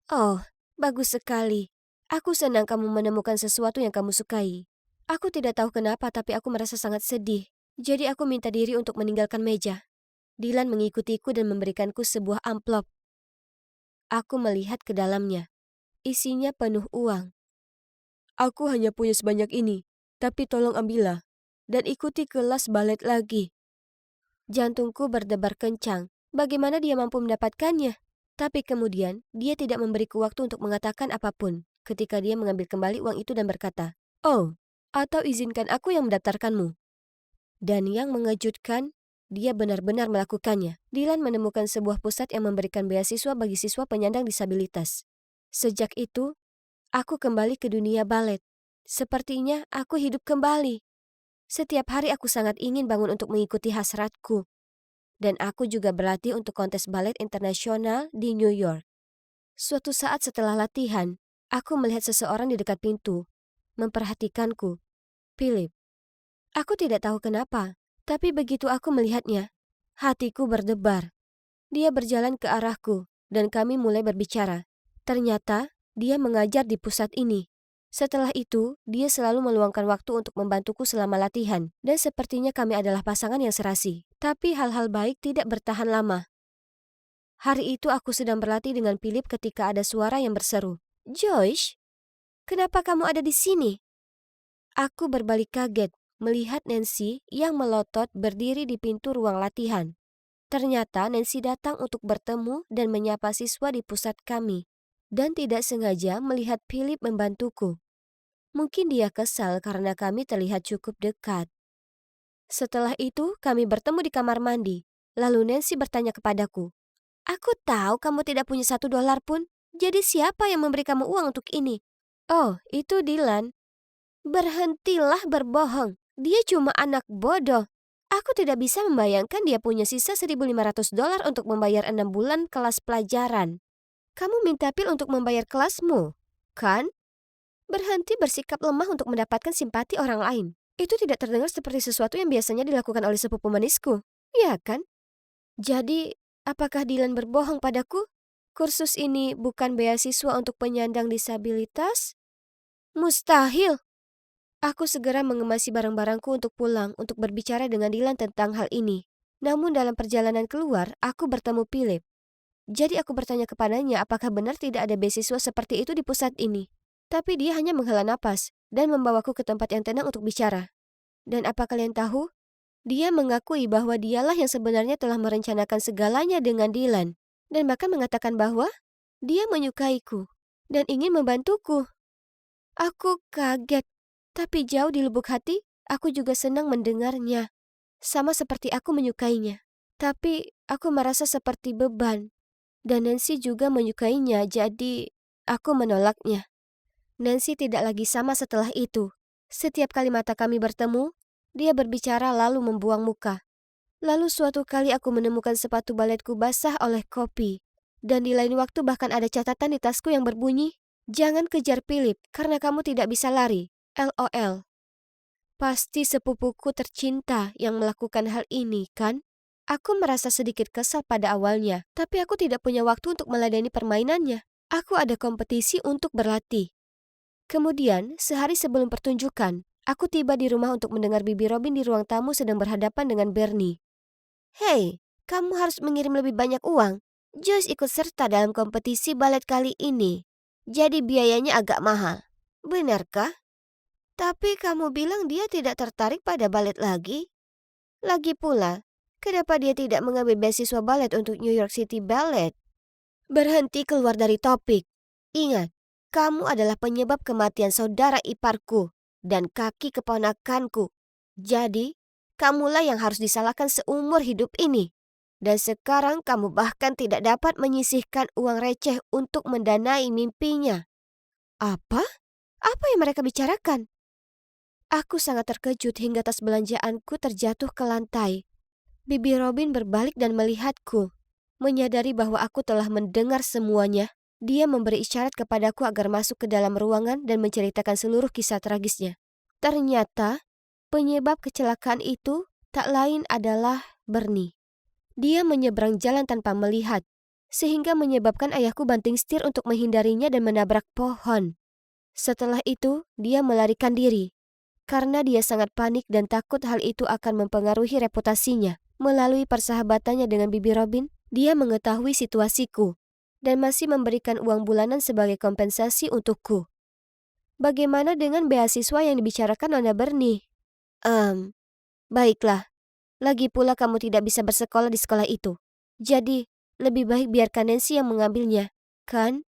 "Oh, bagus sekali. Aku senang kamu menemukan sesuatu yang kamu sukai. Aku tidak tahu kenapa tapi aku merasa sangat sedih. Jadi aku minta diri untuk meninggalkan meja." Dilan mengikutiku dan memberikanku sebuah amplop. Aku melihat ke dalamnya. isinya penuh uang. Aku hanya punya sebanyak ini, tapi tolong ambillah dan ikuti kelas balet lagi. Jantungku berdebar kencang. Bagaimana dia mampu mendapatkannya? Tapi kemudian, dia tidak memberiku waktu untuk mengatakan apapun ketika dia mengambil kembali uang itu dan berkata, "Oh, atau izinkan aku yang mendaftarkanmu." Dan yang mengejutkan, dia benar-benar melakukannya. Dylan menemukan sebuah pusat yang memberikan beasiswa bagi siswa penyandang disabilitas. Sejak itu, aku kembali ke dunia balet. Sepertinya aku hidup kembali. Setiap hari aku sangat ingin bangun untuk mengikuti hasratku. Dan aku juga berlatih untuk kontes balet internasional di New York. Suatu saat setelah latihan, aku melihat seseorang di dekat pintu, memperhatikanku. Philip. Aku tidak tahu kenapa, tapi begitu aku melihatnya, hatiku berdebar. Dia berjalan ke arahku, dan kami mulai berbicara. Ternyata, dia mengajar di pusat ini. Setelah itu, dia selalu meluangkan waktu untuk membantuku selama latihan, dan sepertinya kami adalah pasangan yang serasi. Tapi hal-hal baik tidak bertahan lama. Hari itu aku sedang berlatih dengan Philip ketika ada suara yang berseru, "Joyce, kenapa kamu ada di sini?" Aku berbalik kaget, melihat Nancy yang melotot berdiri di pintu ruang latihan. Ternyata Nancy datang untuk bertemu dan menyapa siswa di pusat kami, dan tidak sengaja melihat Philip membantuku. Mungkin dia kesal karena kami terlihat cukup dekat. Setelah itu, kami bertemu di kamar mandi. Lalu Nancy bertanya kepadaku, "Aku tahu kamu tidak punya $1 pun. Jadi siapa yang memberi kamu uang untuk ini?" "Oh, itu Dylan." "Berhentilah berbohong. Dia cuma anak bodoh. Aku tidak bisa membayangkan dia punya sisa $1.500 untuk membayar 6 bulan kelas pelajaran. Kamu minta Phil untuk membayar kelasmu, kan? Berhenti bersikap lemah untuk mendapatkan simpati orang lain. Itu tidak terdengar seperti sesuatu yang biasanya dilakukan oleh sepupu manisku, ya kan? Jadi, apakah Dylan berbohong padaku? Kursus ini bukan beasiswa untuk penyandang disabilitas? Mustahil. Aku segera mengemasi barang-barangku untuk pulang untuk berbicara dengan Dylan tentang hal ini. Namun dalam perjalanan keluar, aku bertemu Philip. Jadi aku bertanya kepadanya apakah benar tidak ada beasiswa seperti itu di pusat ini. Tapi dia hanya menghela napas dan membawaku ke tempat yang tenang untuk bicara. Dan apa kalian tahu? Dia mengakui bahwa dialah yang sebenarnya telah merencanakan segalanya dengan Dylan. Dan bahkan mengatakan bahwa dia menyukaiku dan ingin membantuku. Aku kaget, tapi jauh di lubuk hati, aku juga senang mendengarnya. Sama seperti aku menyukainya. Tapi aku merasa seperti beban. Dan Nancy juga menyukainya, jadi aku menolaknya. Nancy tidak lagi sama setelah itu. Setiap kali mata kami bertemu, dia berbicara lalu membuang muka. Lalu suatu kali aku menemukan sepatu baletku basah oleh kopi. Dan di lain waktu bahkan ada catatan di tasku yang berbunyi, "Jangan kejar Philip, karena kamu tidak bisa lari. LOL. Pasti sepupuku tercinta yang melakukan hal ini, kan? Aku merasa sedikit kesal pada awalnya, tapi aku tidak punya waktu untuk meladeni permainannya. Aku ada kompetisi untuk berlatih. Kemudian, sehari sebelum pertunjukan, aku tiba di rumah untuk mendengar Bibi Robin di ruang tamu sedang berhadapan dengan Bernie. "Hei, kamu harus mengirim lebih banyak uang. Joyce ikut serta dalam kompetisi balet kali ini. Jadi biayanya agak mahal. Benarkah? Tapi kamu bilang dia tidak tertarik pada balet lagi. Lagi pula, kenapa dia tidak mengambil beasiswa balet untuk New York City Ballet?" Berhenti keluar dari topik. Ingat, kamu adalah penyebab kematian saudara iparku dan kaki keponakanku. Jadi, kamulah yang harus disalahkan seumur hidup ini. Dan sekarang kamu bahkan tidak dapat menyisihkan uang receh untuk mendanai mimpinya. Apa? Apa yang mereka bicarakan? Aku sangat terkejut hingga tas belanjaanku terjatuh ke lantai. Bibi Robin berbalik dan melihatku. Menyadari bahwa aku telah mendengar semuanya, dia memberi isyarat kepadaku agar masuk ke dalam ruangan dan menceritakan seluruh kisah tragisnya. Ternyata, penyebab kecelakaan itu tak lain adalah Bernie. Dia menyeberang jalan tanpa melihat, sehingga menyebabkan ayahku banting setir untuk menghindarinya dan menabrak pohon. Setelah itu, dia melarikan diri. Karena dia sangat panik dan takut hal itu akan mempengaruhi reputasinya. Melalui persahabatannya dengan Bibi Robin, dia mengetahui situasiku. dan masih memberikan uang bulanan sebagai kompensasi untukku. Bagaimana dengan beasiswa yang dibicarakan Nona Bernie? Baiklah. Lagi pula kamu tidak bisa bersekolah di sekolah itu. Jadi, lebih baik biarkan Nancy yang mengambilnya, kan?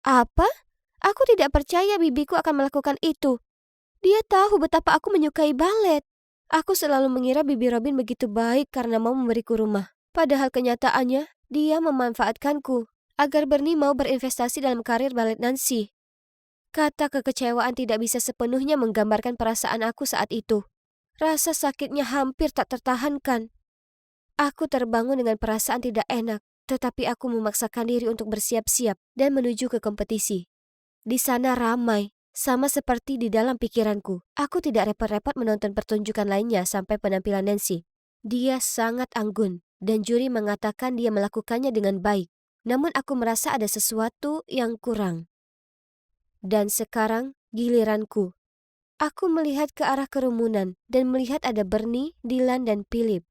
Apa? Aku tidak percaya bibiku akan melakukan itu. Dia tahu betapa aku menyukai balet. Aku selalu mengira Bibi Robin begitu baik karena mau memberiku rumah. Padahal kenyataannya, dia memanfaatkanku agar Bernie mau berinvestasi dalam karir balet Nancy. Kata kekecewaan tidak bisa sepenuhnya menggambarkan perasaan aku saat itu. Rasa sakitnya hampir tak tertahankan. Aku terbangun dengan perasaan tidak enak, tetapi aku memaksakan diri untuk bersiap-siap dan menuju ke kompetisi. Di sana ramai, sama seperti di dalam pikiranku. Aku tidak repot-repot menonton pertunjukan lainnya sampai penampilan Nancy. Dia sangat anggun, dan juri mengatakan dia melakukannya dengan baik. Namun aku merasa ada sesuatu yang kurang. Dan sekarang giliranku. Aku melihat ke arah kerumunan dan melihat ada Bernie, Dylan, dan Philip.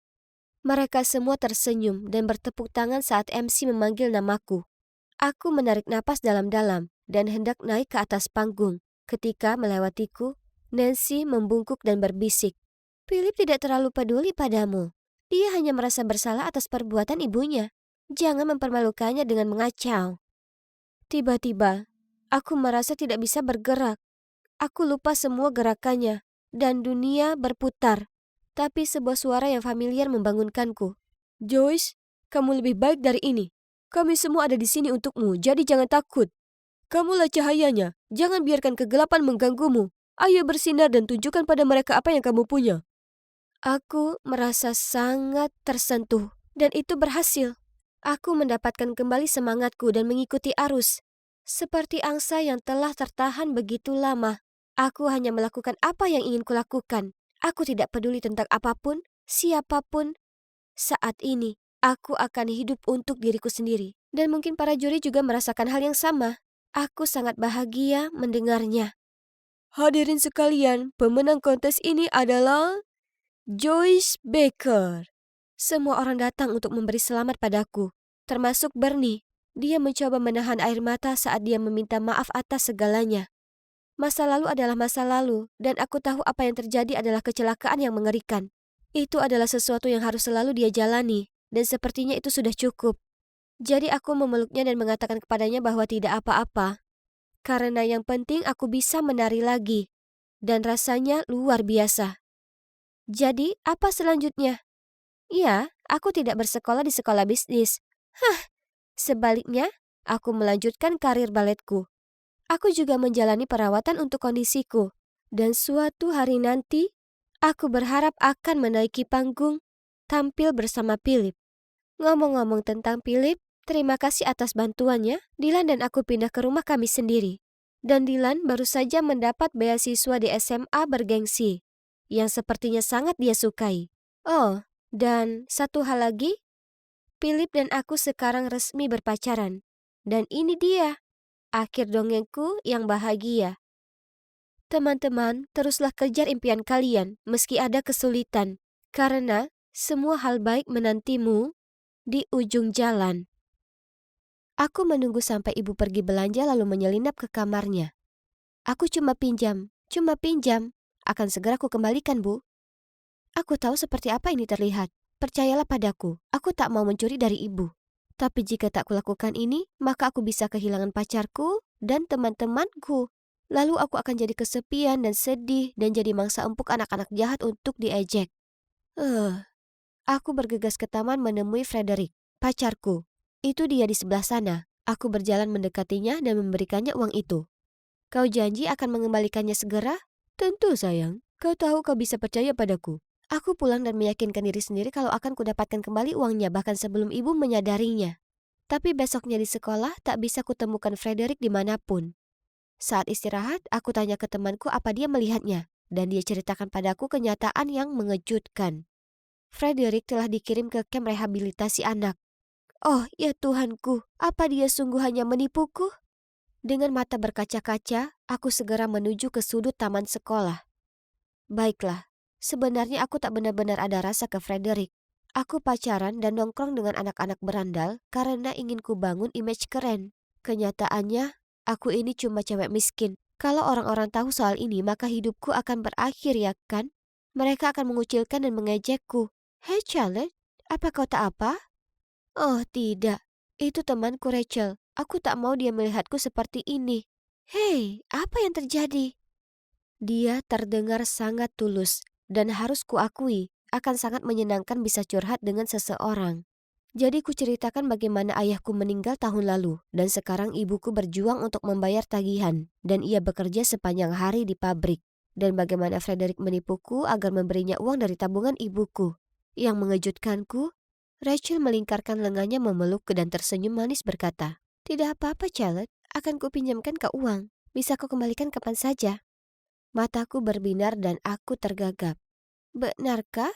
Mereka semua tersenyum dan bertepuk tangan saat MC memanggil namaku. Aku menarik napas dalam-dalam dan hendak naik ke atas panggung. Ketika melewatiku, Nancy membungkuk dan berbisik, "Philip tidak terlalu peduli padamu. Dia hanya merasa bersalah atas perbuatan ibunya. Jangan mempermalukannya dengan mengacau." Tiba-tiba, aku merasa tidak bisa bergerak. Aku lupa semua gerakannya, dan dunia berputar. Tapi sebuah suara yang familiar membangunkanku. "Joyce, kamu lebih baik dari ini. Kami semua ada di sini untukmu, jadi jangan takut. Kamulah cahayanya, jangan biarkan kegelapan mengganggumu. Ayo bersinar dan tunjukkan pada mereka apa yang kamu punya." Aku merasa sangat tersentuh, dan itu berhasil. Aku mendapatkan kembali semangatku dan mengikuti arus. Seperti angsa yang telah tertahan begitu lama, aku hanya melakukan apa yang ingin kulakukan. Aku tidak peduli tentang apapun, siapapun. Saat ini, aku akan hidup untuk diriku sendiri. Dan mungkin para juri juga merasakan hal yang sama. Aku sangat bahagia mendengarnya. Hadirin sekalian, pemenang kontes ini adalah Joyce Baker. Semua orang datang untuk memberi selamat padaku, termasuk Bernie. Dia mencoba menahan air mata saat dia meminta maaf atas segalanya. Masa lalu adalah masa lalu, dan aku tahu apa yang terjadi adalah kecelakaan yang mengerikan. Itu adalah sesuatu yang harus selalu dia jalani, dan sepertinya itu sudah cukup. Jadi aku memeluknya dan mengatakan kepadanya bahwa tidak apa-apa. Karena yang penting aku bisa menari lagi, dan rasanya luar biasa. Jadi, apa selanjutnya? Ya, aku tidak bersekolah di sekolah bisnis. Sebaliknya, aku melanjutkan karir baletku. Aku juga menjalani perawatan untuk kondisiku. Dan suatu hari nanti, aku berharap akan menaiki panggung, tampil bersama Philip. Ngomong-ngomong tentang Philip, terima kasih atas bantuannya. Dylan dan aku pindah ke rumah kami sendiri. Dan Dylan baru saja mendapat beasiswa di SMA bergengsi, yang sepertinya sangat dia sukai. Oh, dan satu hal lagi, Philip dan aku sekarang resmi berpacaran. Dan ini dia, akhir dongengku yang bahagia. Teman-teman, teruslah kejar impian kalian meski ada kesulitan, karena semua hal baik menantimu di ujung jalan. Aku menunggu sampai ibu pergi belanja lalu menyelinap ke kamarnya. Aku cuma pinjam, akan segera aku kembalikan, Bu. Aku tahu seperti apa ini terlihat. Percayalah padaku, aku tak mau mencuri dari ibu. Tapi jika tak kulakukan ini, maka aku bisa kehilangan pacarku dan teman-temanku. Lalu aku akan jadi kesepian dan sedih dan jadi mangsa empuk anak-anak jahat untuk diejek. Aku bergegas ke taman menemui Frederick, pacarku. Itu dia di sebelah sana. Aku berjalan mendekatinya dan memberikannya uang itu. Kau janji akan mengembalikannya segera? Tentu sayang, kau tahu kau bisa percaya padaku. Aku pulang dan meyakinkan diri sendiri kalau akan kudapatkan kembali uangnya bahkan sebelum ibu menyadarinya. Tapi besoknya di sekolah tak bisa kutemukan Frederick dimanapun. Saat istirahat, aku tanya ke temanku apa dia melihatnya, dan dia ceritakan padaku kenyataan yang mengejutkan. Frederick telah dikirim ke kamp rehabilitasi anak. Oh ya Tuhanku, apa dia sungguh hanya menipuku? Dengan mata berkaca-kaca, aku segera menuju ke sudut taman sekolah. Baiklah, sebenarnya aku tak benar-benar ada rasa ke Frederick. Aku pacaran dan nongkrong dengan anak-anak berandal karena ingin ku bangun image keren. Kenyataannya, aku ini cuma cewek miskin. Kalau orang-orang tahu soal ini, maka hidupku akan berakhir, ya kan? Mereka akan mengucilkan dan mengejekku. Hei Charlotte, apa kau tak apa? Oh tidak, itu temanku Rachel. Aku tak mau dia melihatku seperti ini. Hei, apa yang terjadi? Dia terdengar sangat tulus, dan harus kuakui, akan sangat menyenangkan bisa curhat dengan seseorang. Jadi kuceritakan bagaimana ayahku meninggal tahun lalu, dan sekarang ibuku berjuang untuk membayar tagihan, dan ia bekerja sepanjang hari di pabrik. Dan bagaimana Frederick menipuku agar memberinya uang dari tabungan ibuku. Yang mengejutkanku, Rachel melingkarkan lengannya memelukku dan tersenyum manis berkata, "Tidak apa-apa, Charlotte, akan kupinjamkan kau uang. Bisa kau kembalikan kapan saja." Mataku berbinar dan aku tergagap. "Benarkah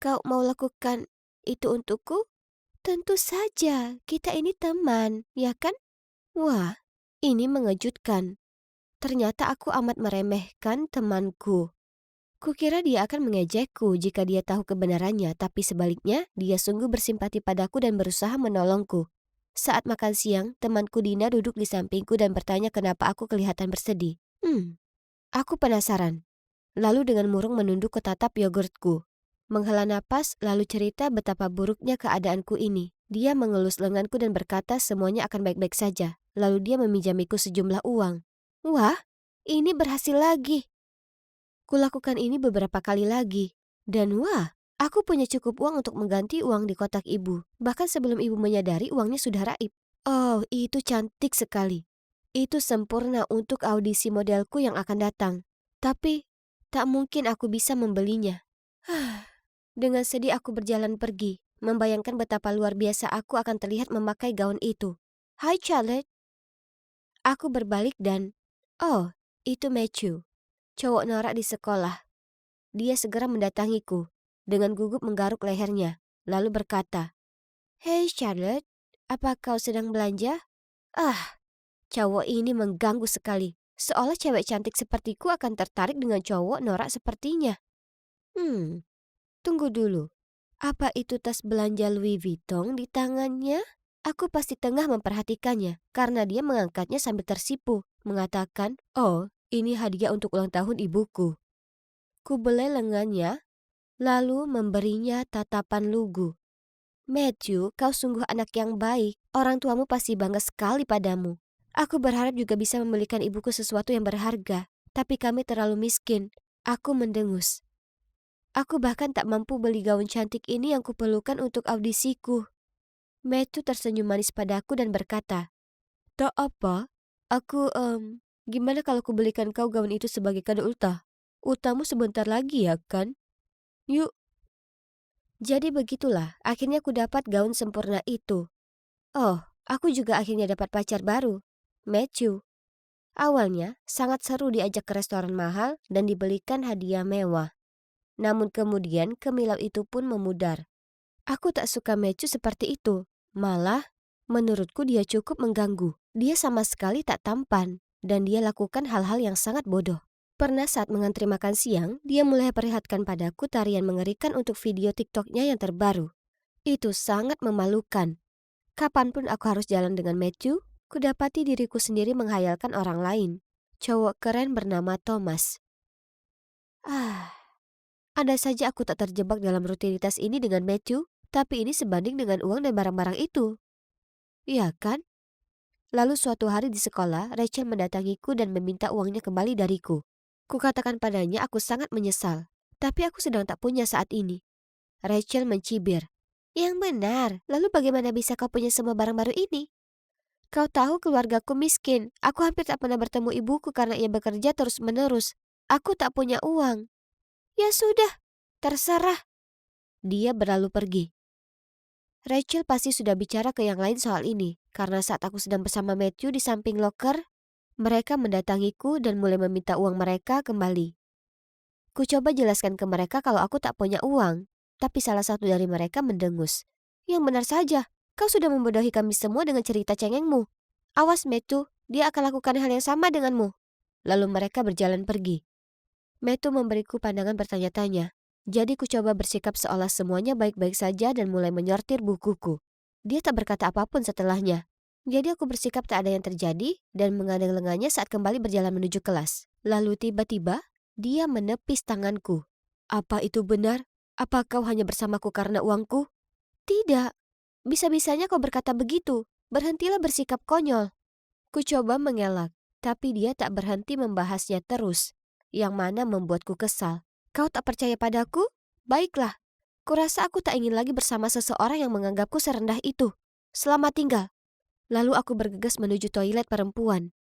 kau mau lakukan itu untukku?" "Tentu saja, kita ini teman, ya kan?" Wah, ini mengejutkan. Ternyata aku amat meremehkan temanku. Kukira dia akan mengejekku jika dia tahu kebenarannya, tapi sebaliknya dia sungguh bersimpati padaku dan berusaha menolongku. Saat makan siang, temanku Dina duduk di sampingku dan bertanya kenapa aku kelihatan bersedih. Aku penasaran. Lalu dengan murung menunduk ke tatap yogurtku. Menghela napas lalu cerita betapa buruknya keadaanku ini. Dia mengelus lenganku dan berkata semuanya akan baik-baik saja. Lalu dia meminjamiku sejumlah uang. Wah, ini berhasil lagi. Kulakukan ini beberapa kali lagi. Dan wah, aku punya cukup uang untuk mengganti uang di kotak ibu. Bahkan sebelum ibu menyadari uangnya sudah raib. Oh, itu cantik sekali. Itu sempurna untuk audisi modelku yang akan datang. Tapi, tak mungkin aku bisa membelinya. Dengan sedih aku berjalan pergi, membayangkan betapa luar biasa aku akan terlihat memakai gaun itu. "Hai Charlotte." Aku berbalik dan, oh, itu Matthew, cowok norak di sekolah. Dia segera mendatangiku, dengan gugup menggaruk lehernya, lalu berkata, "Hei Charlotte, apa kau sedang belanja?" Ah, cowok ini mengganggu sekali. Seolah cewek cantik sepertiku akan tertarik dengan cowok norak sepertinya. Tunggu dulu. Apa itu tas belanja Louis Vuitton di tangannya? Aku pasti tengah memperhatikannya karena dia mengangkatnya sambil tersipu, mengatakan, "Oh, ini hadiah untuk ulang tahun ibuku." Kubelai lengannya, lalu memberinya tatapan lugu. "Matthew, kau sungguh anak yang baik. Orang tuamu pasti bangga sekali padamu. Aku berharap juga bisa membelikan ibuku sesuatu yang berharga, tapi kami terlalu miskin." Aku mendengus. Aku bahkan tak mampu beli gaun cantik ini yang kuperlukan untuk audisiku. Matthew tersenyum manis padaku dan berkata, "Tak apa, gimana kalau kubelikan kau gaun itu sebagai kado ultah? Ultahmu sebentar lagi ya kan? Yuk." Jadi begitulah, akhirnya ku dapat gaun sempurna itu. Oh, aku juga akhirnya dapat pacar baru, Matthew. Awalnya, sangat seru diajak ke restoran mahal dan dibelikan hadiah mewah. Namun kemudian kemilau itu pun memudar. Aku tak suka Matthew seperti itu. Malah, menurutku dia cukup mengganggu. Dia sama sekali tak tampan, dan dia lakukan hal-hal yang sangat bodoh. Pernah saat mengantri makan siang, dia mulai perlihatkan padaku tarian mengerikan untuk video TikToknya yang terbaru. Itu sangat memalukan. Kapanpun aku harus jalan dengan Matthew, kudapati diriku sendiri menghayalkan orang lain. Cowok keren bernama Thomas. Ada saja aku tak terjebak dalam rutinitas ini dengan Matthew, tapi ini sebanding dengan uang dan barang-barang itu. Iya kan? Lalu suatu hari di sekolah, Rachel mendatangiku dan meminta uangnya kembali dariku. Kukatakan padanya aku sangat menyesal, tapi aku sedang tak punya saat ini. Rachel mencibir. "Yang benar, lalu bagaimana bisa kau punya semua barang baru ini? Kau tahu keluargaku miskin, aku hampir tak pernah bertemu ibuku karena ia bekerja terus-menerus. Aku tak punya uang." "Ya sudah, terserah." Dia berlalu pergi. Rachel pasti sudah bicara ke yang lain soal ini, karena saat aku sedang bersama Matthew di samping loker, mereka mendatangiku dan mulai meminta uang mereka kembali. Ku coba jelaskan ke mereka kalau aku tak punya uang, tapi salah satu dari mereka mendengus. "Yang benar saja, kau sudah membodohi kami semua dengan cerita cengengmu. Awas Matthew, dia akan lakukan hal yang sama denganmu." Lalu mereka berjalan pergi. Matthew memberiku pandangan bertanya-tanya. Jadi ku coba bersikap seolah semuanya baik-baik saja dan mulai menyortir bukuku. Dia tak berkata apapun setelahnya. Jadi aku bersikap tak ada yang terjadi dan mengadang lengannya saat kembali berjalan menuju kelas. Lalu tiba-tiba dia menepis tanganku. Apa itu benar? Apa kau hanya bersamaku karena uangku? Tidak. Bisa-bisanya kau berkata begitu. Berhentilah bersikap konyol. Ku coba mengelak, tapi dia tak berhenti membahasnya terus, yang mana membuatku kesal. Kau tak percaya padaku? Baiklah, kurasa aku tak ingin lagi bersama seseorang yang menganggapku serendah itu. Selamat tinggal. Lalu aku bergegas menuju toilet perempuan.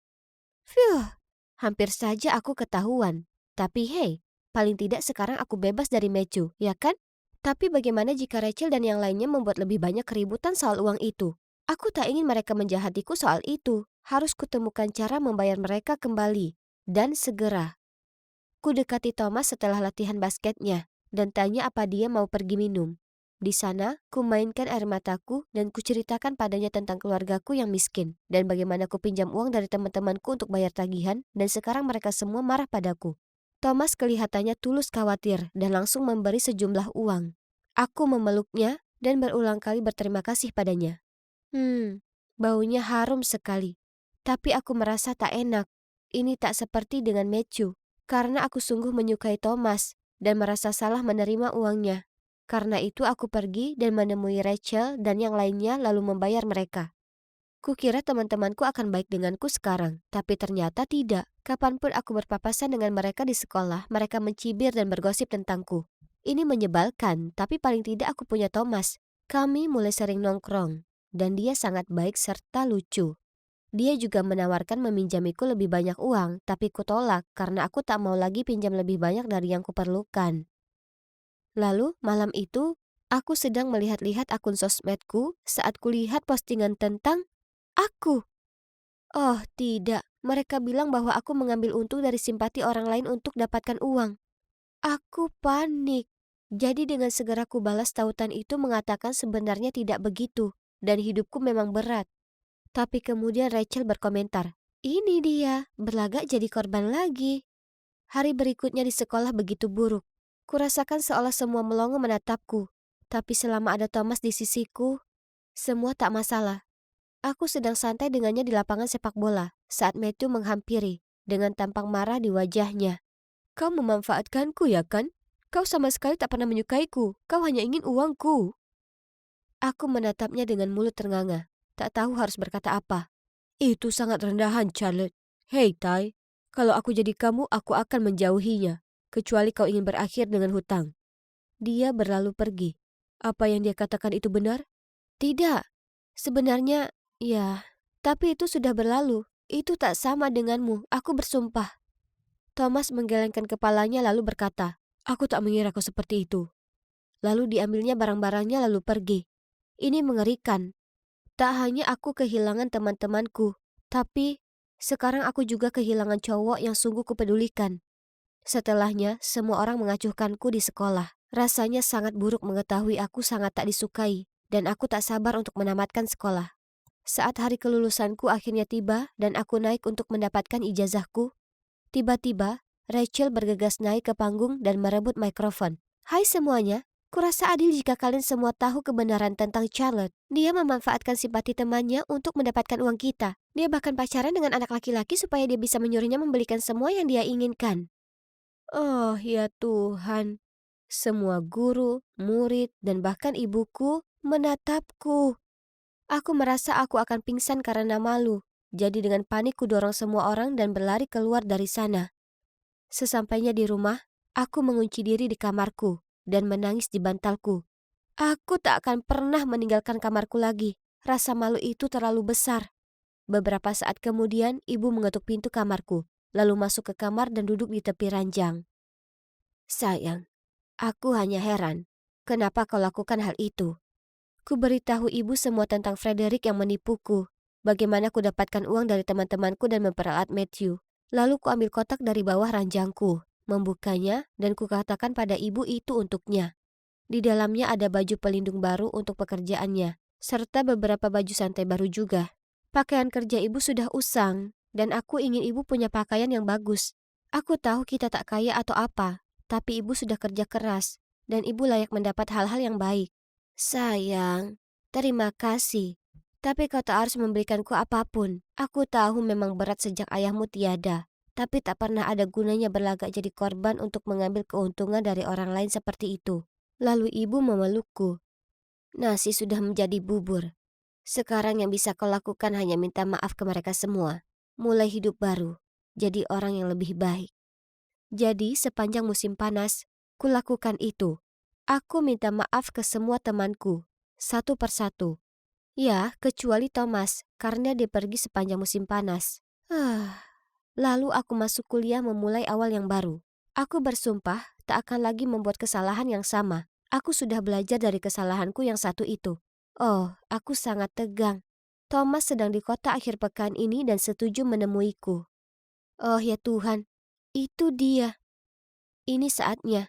Phew, hampir saja aku ketahuan. Tapi hey, paling tidak sekarang aku bebas dari Matthew, ya kan? Tapi bagaimana jika Rachel dan yang lainnya membuat lebih banyak keributan soal uang itu? Aku tak ingin mereka menjahatiku soal itu. Harus kutemukan cara membayar mereka kembali. Dan segera. Ku dekati Thomas setelah latihan basketnya dan tanya apa dia mau pergi minum. Di sana, ku mainkan air mataku dan ku ceritakan padanya tentang keluargaku yang miskin dan bagaimana ku pinjam uang dari teman-temanku untuk bayar tagihan dan sekarang mereka semua marah padaku. Thomas kelihatannya tulus khawatir dan langsung memberi sejumlah uang. Aku memeluknya dan berulang kali berterima kasih padanya. Baunya harum sekali. Tapi aku merasa tak enak. Ini tak seperti dengan Matthew. Karena aku sungguh menyukai Thomas dan merasa salah menerima uangnya. Karena itu aku pergi dan menemui Rachel dan yang lainnya lalu membayar mereka. Kukira teman-temanku akan baik denganku sekarang, tapi ternyata tidak. Kapanpun aku berpapasan dengan mereka di sekolah, mereka mencibir dan bergosip tentangku. Ini menyebalkan, tapi paling tidak aku punya Thomas. Kami mulai sering nongkrong, dan dia sangat baik serta lucu. Dia juga menawarkan meminjamiku lebih banyak uang, tapi kutolak karena aku tak mau lagi pinjam lebih banyak dari yang kuperlukan. Lalu, malam itu, aku sedang melihat-lihat akun sosmedku saat kulihat postingan tentang aku. Oh tidak, mereka bilang bahwa aku mengambil untung dari simpati orang lain untuk dapatkan uang. Aku panik. Jadi dengan segera ku balas tautan itu mengatakan sebenarnya tidak begitu, dan hidupku memang berat. Tapi kemudian Rachel berkomentar, ini dia, berlagak jadi korban lagi. Hari berikutnya di sekolah begitu buruk. Kurasakan seolah semua melongo menatapku. Tapi selama ada Thomas di sisiku, semua tak masalah. Aku sedang santai dengannya di lapangan sepak bola saat Matthew menghampiri dengan tampang marah di wajahnya. Kau memanfaatkanku ya kan? Kau sama sekali tak pernah menyukaiku. Kau hanya ingin uangku. Aku menatapnya dengan mulut ternganga. Tak tahu harus berkata apa. Itu sangat rendahan, Charlotte. Hei, Tai. Kalau aku jadi kamu, aku akan menjauhinya. Kecuali kau ingin berakhir dengan hutang. Dia berlalu pergi. Apa yang dia katakan itu benar? Tidak. Sebenarnya, ya. Tapi itu sudah berlalu. Itu tak sama denganmu. Aku bersumpah. Thomas menggelengkan kepalanya lalu berkata, aku tak mengira kau seperti itu. Lalu diambilnya barang-barangnya lalu pergi. Ini mengerikan. Tak hanya aku kehilangan teman-temanku, tapi sekarang aku juga kehilangan cowok yang sungguh kupedulikan. Setelahnya, semua orang mengacuhkanku di sekolah. Rasanya sangat buruk mengetahui aku sangat tak disukai, dan aku tak sabar untuk menamatkan sekolah. Saat hari kelulusanku akhirnya tiba dan aku naik untuk mendapatkan ijazahku, tiba-tiba Rachel bergegas naik ke panggung dan merebut mikrofon. Hai semuanya. Kurasa adil jika kalian semua tahu kebenaran tentang Charlotte. Dia memanfaatkan simpati temannya untuk mendapatkan uang kita. Dia bahkan pacaran dengan anak laki-laki supaya dia bisa menyuruhnya membelikan semua yang dia inginkan. Oh ya Tuhan. Semua guru, murid, dan bahkan ibuku menatapku. Aku merasa aku akan pingsan karena malu. Jadi dengan panik ku dorong semua orang dan berlari keluar dari sana. Sesampainya di rumah, aku mengunci diri di kamarku dan menangis di bantalku. Aku tak akan pernah meninggalkan kamarku lagi. Rasa malu itu terlalu besar. Beberapa saat kemudian, ibu mengetuk pintu kamarku, lalu masuk ke kamar dan duduk di tepi ranjang. Sayang, aku hanya heran. Kenapa kau lakukan hal itu? Ku beritahu ibu semua tentang Frederick yang menipuku. Bagaimana ku dapatkan uang dari teman-temanku dan memperalat Matthew. Lalu ku ambil kotak dari bawah ranjangku, membukanya dan kukatakan pada ibu itu untuknya. Di dalamnya ada baju pelindung baru untuk pekerjaannya, serta beberapa baju santai baru juga. Pakaian kerja ibu sudah usang, dan aku ingin ibu punya pakaian yang bagus. Aku tahu kita tak kaya atau apa, tapi ibu sudah kerja keras. dan ibu layak mendapat hal-hal yang baik. Sayang, terima kasih. Tapi kau tak harus memberikanku apapun. Aku tahu memang berat sejak ayahmu tiada. Tapi tak pernah ada gunanya berlagak jadi korban untuk mengambil keuntungan dari orang lain seperti itu. Lalu ibu memelukku. Nasi sudah menjadi bubur. Sekarang yang bisa kau lakukan hanya minta maaf ke mereka semua. Mulai hidup baru. Jadi orang yang lebih baik. Jadi sepanjang musim panas, kulakukan itu. Aku minta maaf ke semua temanku, satu persatu. Ya, kecuali Thomas, karena dia pergi sepanjang musim panas. Lalu aku masuk kuliah memulai awal yang baru. Aku bersumpah tak akan lagi membuat kesalahan yang sama. Aku sudah belajar dari kesalahanku yang satu itu. Oh, aku sangat tegang. Thomas sedang di kota akhir pekan ini dan setuju menemuiku. Oh ya Tuhan, itu dia. Ini saatnya.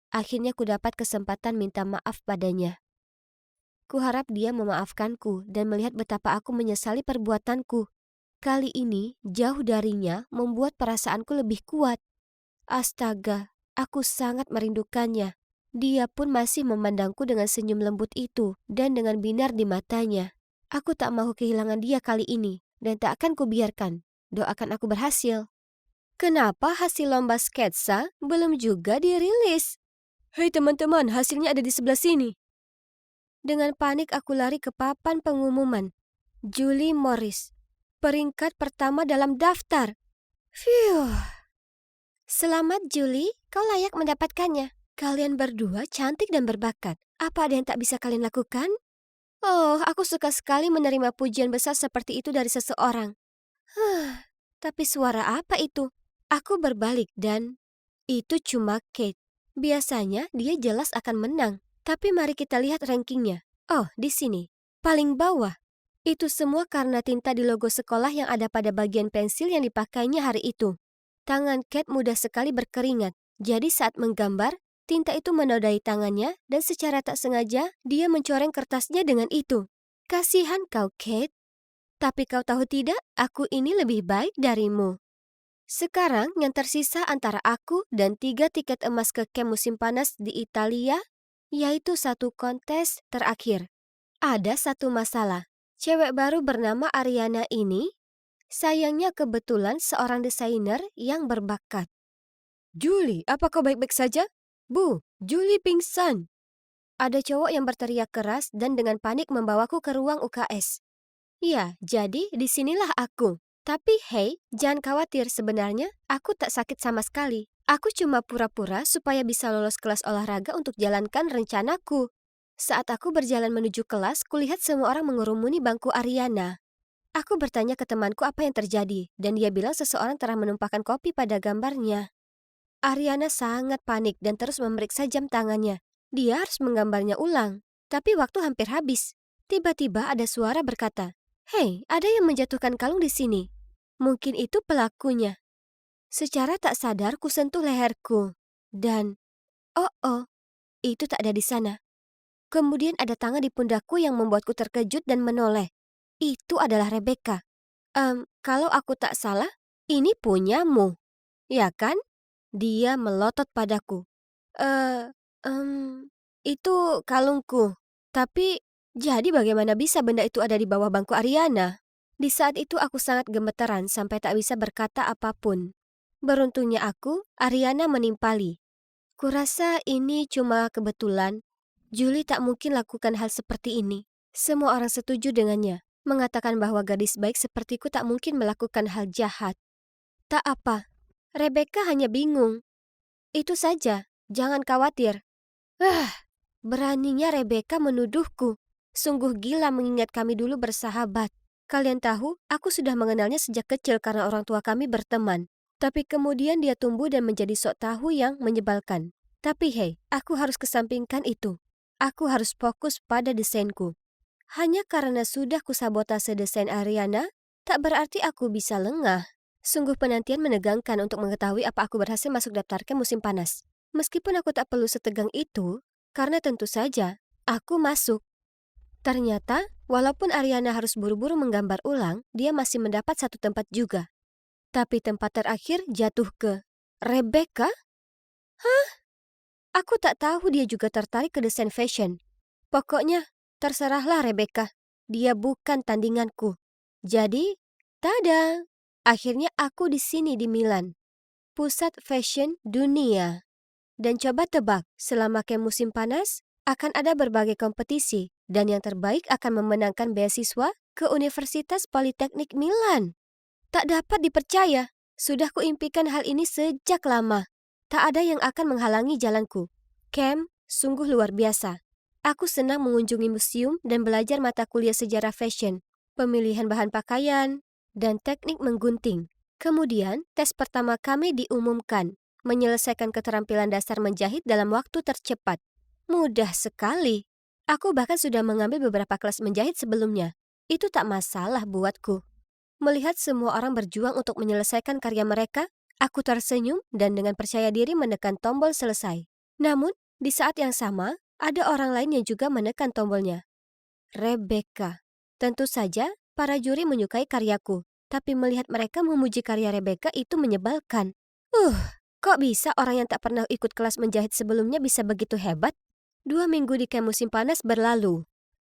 Akhirnya ku dapat kesempatan minta maaf padanya. Kuharap dia memaafkanku dan melihat betapa aku menyesali perbuatanku. Kali ini, jauh darinya membuat perasaanku lebih kuat. Astaga, aku sangat merindukannya. Dia pun masih memandangku dengan senyum lembut itu dan dengan binar di matanya. Aku tak mau kehilangan dia kali ini dan tak akan kubiarkan. Doakan aku berhasil. Kenapa hasil lomba sketsa belum juga dirilis? Hei teman-teman, hasilnya ada di sebelah sini. Dengan panik aku lari ke papan pengumuman. Julie Morris, peringkat pertama dalam daftar. Phew. Selamat Julie, kau layak mendapatkannya. Kalian berdua cantik dan berbakat. Apa ada yang tak bisa kalian lakukan? Oh, aku suka sekali menerima pujian besar seperti itu dari seseorang. Tapi suara apa itu? Aku berbalik dan itu cuma Kate. Biasanya dia jelas akan menang. Tapi mari kita lihat rankingnya. Oh, di sini. Paling bawah. Itu semua karena tinta di logo sekolah yang ada pada bagian pensil yang dipakainya hari itu. Tangan Kate mudah sekali berkeringat. Jadi saat menggambar, tinta itu menodai tangannya dan secara tak sengaja dia mencoreng kertasnya dengan itu. Kasihan kau, Kate. Tapi kau tahu tidak, aku ini lebih baik darimu. Sekarang yang tersisa antara aku dan 3 tiket emas ke camp musim panas di Italia, yaitu satu kontes terakhir. Ada satu masalah. Cewek baru bernama Ariana ini, sayangnya kebetulan seorang desainer yang berbakat. Julie, apa kau baik-baik saja? Bu, Julie pingsan. Ada cowok yang berteriak keras dan dengan panik membawaku ke ruang UKS. Ya, jadi disinilah aku. Tapi hei, jangan khawatir, sebenarnya aku tak sakit sama sekali. Aku cuma pura-pura supaya bisa lolos kelas olahraga untuk jalankan rencanaku. Saat aku berjalan menuju kelas, kulihat semua orang mengurumuni bangku Ariana. Aku bertanya ke temanku apa yang terjadi, dan dia bilang seseorang telah menumpahkan kopi pada gambarnya. Ariana sangat panik dan terus memeriksa jam tangannya. Dia harus menggambarnya ulang, tapi waktu hampir habis. Tiba-tiba ada suara berkata, "Hei, ada yang menjatuhkan kalung di sini." Mungkin itu pelakunya. Secara tak sadar kusentuh leherku. Dan, oh, itu tak ada di sana. Kemudian ada tangan di pundakku yang membuatku terkejut dan menoleh. Itu adalah Rebecca. Kalau aku tak salah, ini punyamu. Ya kan? Dia melotot padaku. Eh, itu kalungku. Tapi, jadi bagaimana bisa benda itu ada di bawah bangku Ariana? Di saat itu aku sangat gemeteran sampai tak bisa berkata apapun. Beruntungnya aku, Ariana menimpali. Kurasa ini cuma kebetulan. Julie tak mungkin lakukan hal seperti ini. Semua orang setuju dengannya, mengatakan bahwa gadis baik sepertiku tak mungkin melakukan hal jahat. Tak apa, Rebecca hanya bingung. Itu saja, jangan khawatir. Beraninya Rebecca menuduhku. Sungguh gila mengingat kami dulu bersahabat. Kalian tahu, aku sudah mengenalnya sejak kecil karena orang tua kami berteman. Tapi kemudian dia tumbuh dan menjadi sok tahu yang menyebalkan. Tapi hei, aku harus kesampingkan itu. Aku harus fokus pada desainku. Hanya karena sudah kusabotase desain Ariana, tak berarti aku bisa lengah. Sungguh penantian menegangkan untuk mengetahui apa aku berhasil masuk daftar ke musim panas. Meskipun aku tak perlu setegang itu, karena tentu saja, aku masuk. Ternyata, walaupun Ariana harus buru-buru menggambar ulang, dia masih mendapat satu tempat juga. Tapi tempat terakhir jatuh ke Rebecca? Hah? Aku tak tahu dia juga tertarik ke desain fashion. Pokoknya, terserahlah Rebecca. Dia bukan tandinganku. Jadi, tada! Akhirnya aku di sini di Milan, pusat fashion dunia. Dan coba tebak, selama camp musim panas, akan ada berbagai kompetisi, dan yang terbaik akan memenangkan beasiswa ke Universitas Politeknik Milan. Tak dapat dipercaya, sudah kuimpikan hal ini sejak lama. Tak ada yang akan menghalangi jalanku. Camp sungguh luar biasa. Aku senang mengunjungi museum dan belajar mata kuliah sejarah fashion, pemilihan bahan pakaian, dan teknik menggunting. Kemudian, tes pertama kami diumumkan, menyelesaikan keterampilan dasar menjahit dalam waktu tercepat. Mudah sekali. Aku bahkan sudah mengambil beberapa kelas menjahit sebelumnya. Itu tak masalah buatku. Melihat semua orang berjuang untuk menyelesaikan karya mereka, aku tersenyum dan dengan percaya diri menekan tombol selesai. Namun, di saat yang sama, ada orang lain yang juga menekan tombolnya. Rebecca. Tentu saja, para juri menyukai karyaku, tapi melihat mereka memuji karya Rebecca itu menyebalkan. Kok bisa orang yang tak pernah ikut kelas menjahit sebelumnya bisa begitu hebat? 2 minggu di camp musim panas berlalu.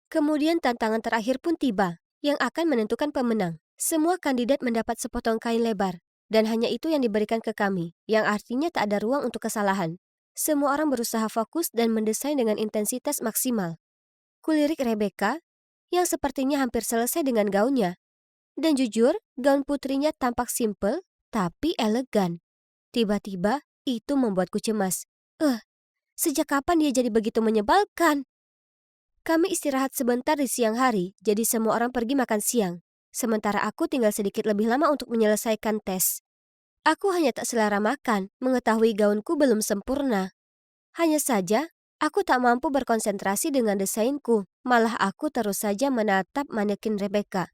Kemudian tantangan terakhir pun tiba, yang akan menentukan pemenang. Semua kandidat mendapat sepotong kain lebar, dan hanya itu yang diberikan ke kami, yang artinya tak ada ruang untuk kesalahan. Semua orang berusaha fokus dan mendesain dengan intensitas maksimal. Kulirik Rebecca, yang sepertinya hampir selesai dengan gaunnya. Dan jujur, gaun putrinya tampak simpel, tapi elegan. Tiba-tiba, itu membuatku cemas. Sejak kapan dia jadi begitu menyebalkan? Kami istirahat sebentar di siang hari, jadi semua orang pergi makan siang. Sementara aku tinggal sedikit lebih lama untuk menyelesaikan tes. Aku hanya tak selera makan, mengetahui gaunku belum sempurna. Hanya saja, aku tak mampu berkonsentrasi dengan desainku. Malah aku terus saja menatap manekin Rebecca.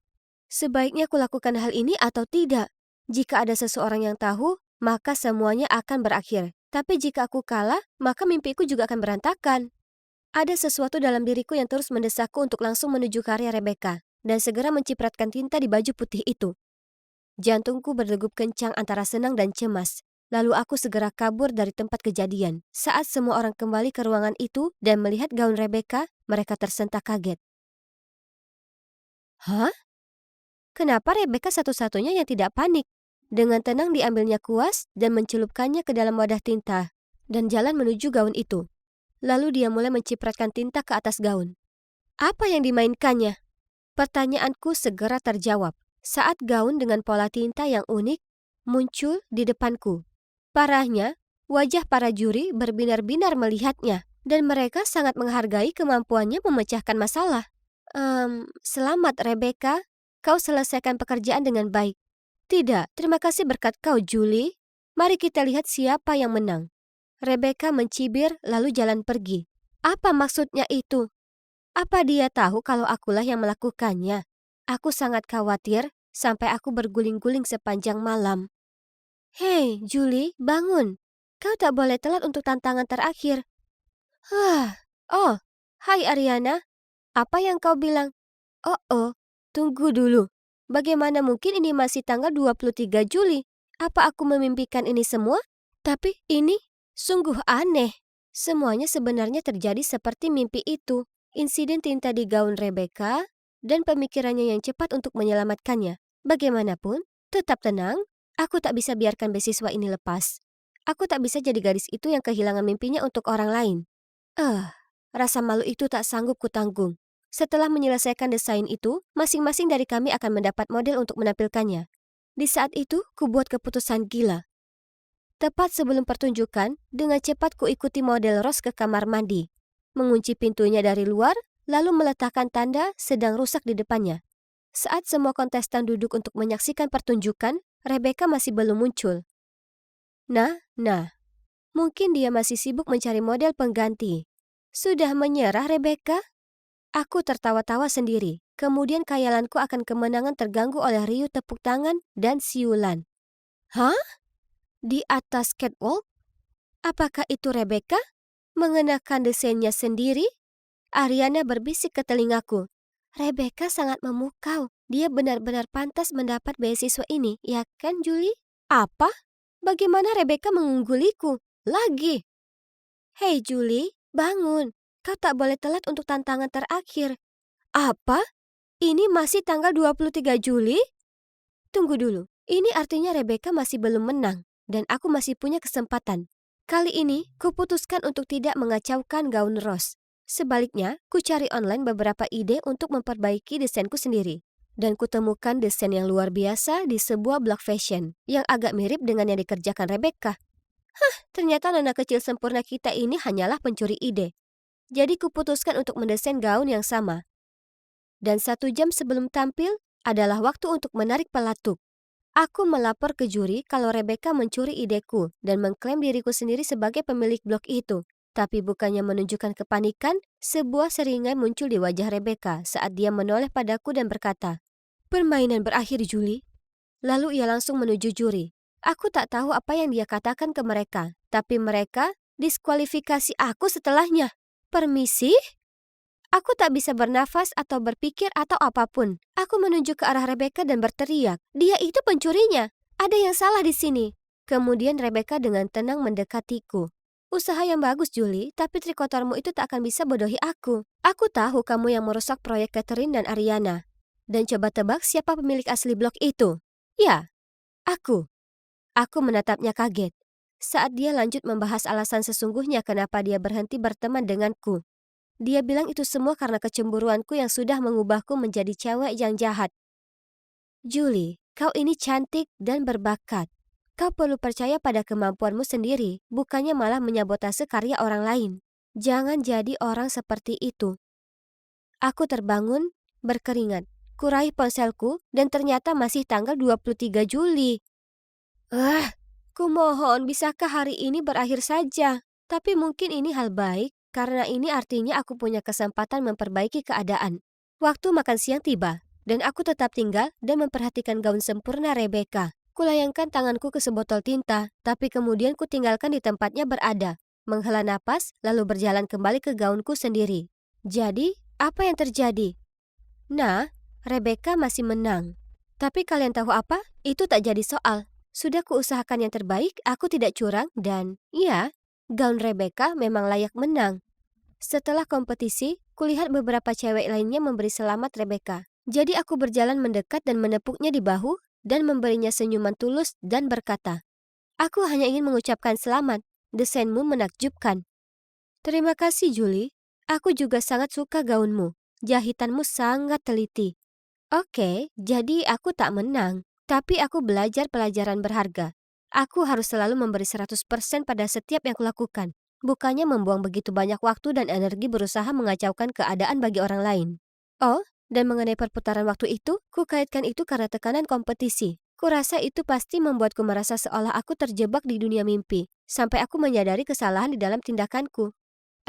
Sebaiknya kulakukan hal ini atau tidak? Jika ada seseorang yang tahu, maka semuanya akan berakhir. Tapi jika aku kalah, maka mimpiku juga akan berantakan. Ada sesuatu dalam diriku yang terus mendesakku untuk langsung menuju karya Rebecca dan segera mencipratkan tinta di baju putih itu. Jantungku berdegup kencang antara senang dan cemas. Lalu aku segera kabur dari tempat kejadian. Saat semua orang kembali ke ruangan itu dan melihat gaun Rebecca, mereka tersentak kaget. Hah? Kenapa Rebecca satu-satunya yang tidak panik? Dengan tenang diambilnya kuas dan mencelupkannya ke dalam wadah tinta dan jalan menuju gaun itu. Lalu dia mulai mencipratkan tinta ke atas gaun. Apa yang dimainkannya? Pertanyaanku segera terjawab saat gaun dengan pola tinta yang unik muncul di depanku. Parahnya, wajah para juri berbinar-binar melihatnya, dan mereka sangat menghargai kemampuannya memecahkan masalah. Selamat Rebecca, kau selesaikan pekerjaan dengan baik. Tidak, terima kasih berkat kau Julie. Mari kita lihat siapa yang menang. Rebecca mencibir lalu jalan pergi. Apa maksudnya itu? Apa dia tahu kalau akulah yang melakukannya? Aku sangat khawatir sampai aku berguling-guling sepanjang malam. Hei, Julie, bangun. Kau tak boleh telat untuk tantangan terakhir. Oh, hai Ariana. Apa yang kau bilang? Tunggu dulu. Bagaimana mungkin ini masih tanggal 23 Juli? Apa aku memimpikan ini semua? Tapi ini sungguh aneh. Semuanya sebenarnya terjadi seperti mimpi itu. Insiden tinta di gaun Rebecca, dan pemikirannya yang cepat untuk menyelamatkannya. Bagaimanapun, tetap tenang, aku tak bisa biarkan beasiswa ini lepas. Aku tak bisa jadi gadis itu yang kehilangan mimpinya untuk orang lain. Rasa malu itu tak sanggup kutanggung. Setelah menyelesaikan desain itu, masing-masing dari kami akan mendapat model untuk menampilkannya. Di saat itu, kubuat keputusan gila. Tepat sebelum pertunjukan, dengan cepat kuikuti model Rose ke kamar mandi. Mengunci pintunya dari luar, lalu meletakkan tanda sedang rusak di depannya. Saat semua kontestan duduk untuk menyaksikan pertunjukan, Rebecca masih belum muncul. Nah, mungkin dia masih sibuk mencari model pengganti. Sudah menyerah Rebecca? Aku tertawa-tawa sendiri. Kemudian khayalanku akan kemenangan terganggu oleh riuh tepuk tangan dan siulan. Hah? Di atas catwalk? Apakah itu Rebecca? Mengenakan desainnya sendiri? Ariana berbisik ke telingaku. Rebecca sangat memukau. Dia benar-benar pantas mendapat beasiswa ini, ya kan Julie? Apa? Bagaimana Rebecca mengungguliku? Lagi? Hei Julie, bangun. Kau tak boleh telat untuk tantangan terakhir. Apa? Ini masih tanggal 23 Juli? Tunggu dulu. Ini artinya Rebecca masih belum menang dan aku masih punya kesempatan. Kali ini, kuputuskan untuk tidak mengacaukan gaun Rose. Sebaliknya, ku cari online beberapa ide untuk memperbaiki desainku sendiri. Dan kutemukan desain yang luar biasa di sebuah blog fashion yang agak mirip dengan yang dikerjakan Rebecca. Ternyata nona kecil sempurna kita ini hanyalah pencuri ide. Jadi kuputuskan untuk mendesain gaun yang sama. Dan 1 jam sebelum tampil adalah waktu untuk menarik pelatuk. Aku melapor ke juri kalau Rebecca mencuri ideku dan mengklaim diriku sendiri sebagai pemilik blog itu. Tapi bukannya menunjukkan kepanikan, sebuah seringai muncul di wajah Rebecca saat dia menoleh padaku dan berkata, "Permainan berakhir, Julie." Lalu ia langsung menuju juri. Aku tak tahu apa yang dia katakan ke mereka, tapi mereka diskualifikasi aku setelahnya. Permisi? Aku tak bisa bernafas atau berpikir atau apapun. Aku menunjuk ke arah Rebecca dan berteriak, "Dia itu pencurinya! Ada yang salah di sini!" Kemudian Rebecca dengan tenang mendekatiku. "Usaha yang bagus, Julie, tapi trik kotormu itu tak akan bisa bodohi aku. Aku tahu kamu yang merusak proyek Catherine dan Ariana. Dan coba tebak siapa pemilik asli blog itu?" "Ya, aku." Aku menatapnya kaget. Saat dia lanjut membahas alasan sesungguhnya kenapa dia berhenti berteman denganku. Dia bilang itu semua karena kecemburuanku yang sudah mengubahku menjadi cewek yang jahat. "Julie, kau ini cantik dan berbakat. Kau perlu percaya pada kemampuanmu sendiri, bukannya malah menyabotase karya orang lain. Jangan jadi orang seperti itu." Aku terbangun, berkeringat. Kuraih ponselku dan ternyata masih tanggal 23 Juli. Kumohon bisakah hari ini berakhir saja? Tapi mungkin ini hal baik, karena ini artinya aku punya kesempatan memperbaiki keadaan. Waktu makan siang tiba, dan aku tetap tinggal dan memperhatikan gaun sempurna Rebecca. Kulayangkan tanganku ke sebotol tinta, tapi kemudian kutinggalkan di tempatnya berada. Menghela napas, lalu berjalan kembali ke gaunku sendiri. Jadi, apa yang terjadi? Nah, Rebecca masih menang. Tapi kalian tahu apa? Itu tak jadi soal. Sudah kuusahakan yang terbaik, aku tidak curang, dan ya, gaun Rebecca memang layak menang. Setelah kompetisi, kulihat beberapa cewek lainnya memberi selamat Rebecca. Jadi aku berjalan mendekat dan menepuknya di bahu dan memberinya senyuman tulus dan berkata, "Aku hanya ingin mengucapkan selamat, desainmu menakjubkan." "Terima kasih, Julie. Aku juga sangat suka gaunmu. Jahitanmu sangat teliti." "Oke, jadi aku tak menang. Tapi aku belajar pelajaran berharga. Aku harus selalu memberi 100% pada setiap yang kulakukan. Bukannya membuang begitu banyak waktu dan energi berusaha mengacaukan keadaan bagi orang lain." Oh, dan mengenai perputaran waktu itu, kukaitkan itu karena tekanan kompetisi. Kurasa itu pasti membuatku merasa seolah aku terjebak di dunia mimpi, sampai aku menyadari kesalahan di dalam tindakanku.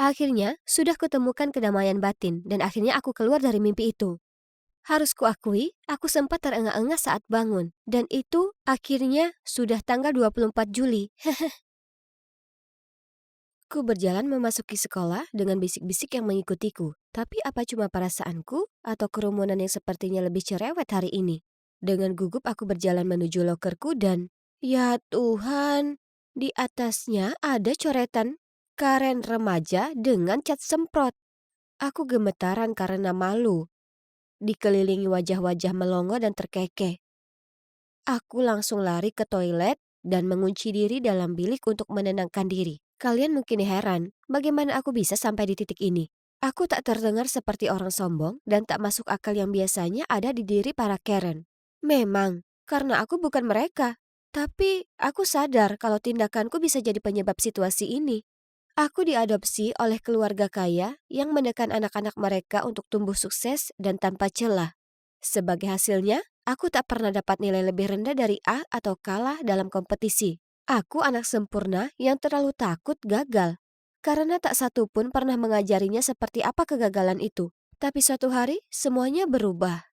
Akhirnya, sudah kutemukan kedamaian batin, dan akhirnya aku keluar dari mimpi itu. Harus kuakui, aku sempat terengah-engah saat bangun, dan itu akhirnya sudah tanggal 24 Juli. Ku berjalan memasuki sekolah dengan bisik-bisik yang mengikutiku. Tapi apa cuma perasaanku atau kerumunan yang sepertinya lebih cerewet hari ini? Dengan gugup aku berjalan menuju lokerku dan, ya Tuhan, di atasnya ada coretan Karen remaja dengan cat semprot. Aku gemetaran karena malu, dikelilingi wajah-wajah melongo dan terkekeh. Aku langsung lari ke toilet dan mengunci diri dalam bilik untuk menenangkan diri. Kalian mungkin heran, bagaimana aku bisa sampai di titik ini? Aku tak terdengar seperti orang sombong dan tak masuk akal yang biasanya ada di diri para Karen. Memang, karena aku bukan mereka. Tapi aku sadar kalau tindakanku bisa jadi penyebab situasi ini. Aku diadopsi oleh keluarga kaya yang menekan anak-anak mereka untuk tumbuh sukses dan tanpa celah. Sebagai hasilnya, aku tak pernah dapat nilai lebih rendah dari A atau kalah dalam kompetisi. Aku anak sempurna yang terlalu takut gagal. Karena tak satu pun pernah mengajarinya seperti apa kegagalan itu. Tapi suatu hari, semuanya berubah.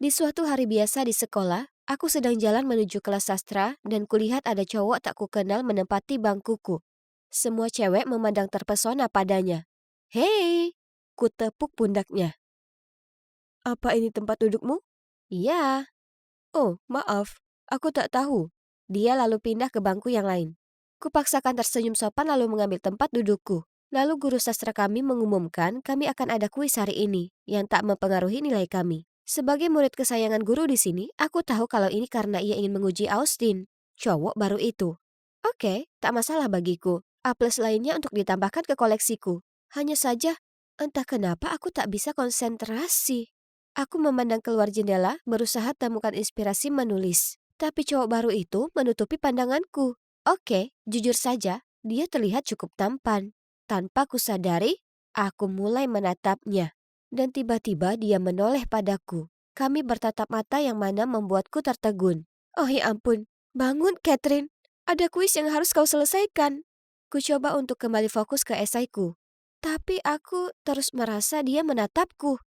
Di suatu hari biasa di sekolah, aku sedang jalan menuju kelas sastra dan kulihat ada cowok tak kukenal menempati bangkuku. Semua cewek memandang terpesona padanya. "Hei!" Kutepuk pundaknya. "Apa ini tempat dudukmu?" "Iya." "Oh, maaf. Aku tak tahu." Dia lalu pindah ke bangku yang lain. Kupaksakan tersenyum sopan lalu mengambil tempat dudukku. Lalu guru sastra kami mengumumkan kami akan ada kuis hari ini yang tak mempengaruhi nilai kami. Sebagai murid kesayangan guru di sini, aku tahu kalau ini karena ia ingin menguji Austin, cowok baru itu. Oke, tak masalah bagiku. A plus lainnya untuk ditambahkan ke koleksiku. Hanya saja, entah kenapa aku tak bisa konsentrasi. Aku memandang keluar jendela, berusaha temukan inspirasi menulis. Tapi cowok baru itu menutupi pandanganku. Oke, jujur saja, dia terlihat cukup tampan. Tanpa kusadari, aku mulai menatapnya. Dan tiba-tiba dia menoleh padaku. Kami bertatap mata yang mana membuatku tertegun. Oh ya ampun, bangun Catherine. Ada kuis yang harus kau selesaikan. Ku coba untuk kembali fokus ke esaiku. Tapi aku terus merasa dia menatapku.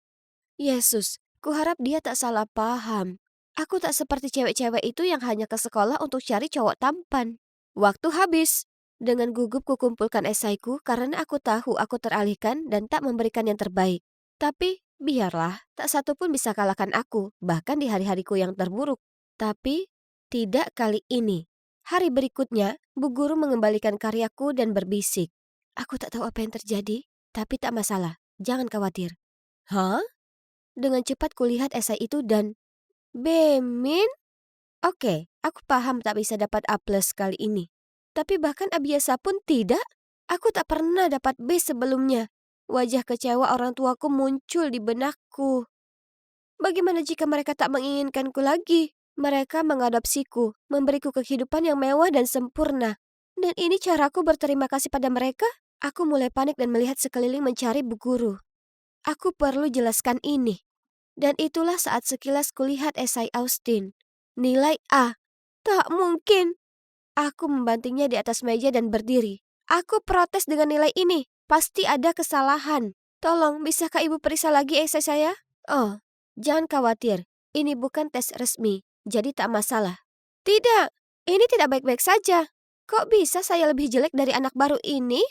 Yesus, kuharap dia tak salah paham. Aku tak seperti cewek-cewek itu yang hanya ke sekolah untuk cari cowok tampan. Waktu habis. Dengan gugup kukumpulkan esaiku karena aku tahu aku teralihkan dan tak memberikan yang terbaik. Tapi, biarlah, tak satu pun bisa kalahkan aku, bahkan di hari-hariku yang terburuk. Tapi, tidak kali ini. Hari berikutnya, Bu Guru mengembalikan karyaku dan berbisik. Aku tak tahu apa yang terjadi, tapi tak masalah, jangan khawatir. Hah? Dengan cepat kulihat esai itu dan Bemin? Oke, aku paham tak bisa dapat A plus kali ini. Tapi bahkan A biasa pun tidak. Aku tak pernah dapat B sebelumnya. Wajah kecewa orang tuaku muncul di benakku. Bagaimana jika mereka tak menginginkanku lagi? Mereka mengadopsiku, memberiku kehidupan yang mewah dan sempurna. Dan ini caraku berterima kasih pada mereka? Aku mulai panik dan melihat sekeliling mencari bu guru. Aku perlu jelaskan ini. Dan itulah saat sekilas kulihat esai Austin. Nilai A. Tak mungkin. Aku membantingnya di atas meja dan berdiri. Aku protes dengan nilai ini. Pasti ada kesalahan. Tolong, bisakah ibu periksa lagi esai saya? Oh, jangan khawatir. Ini bukan tes resmi, jadi tak masalah. Tidak, ini tidak baik-baik saja. Kok bisa saya lebih jelek dari anak baru ini?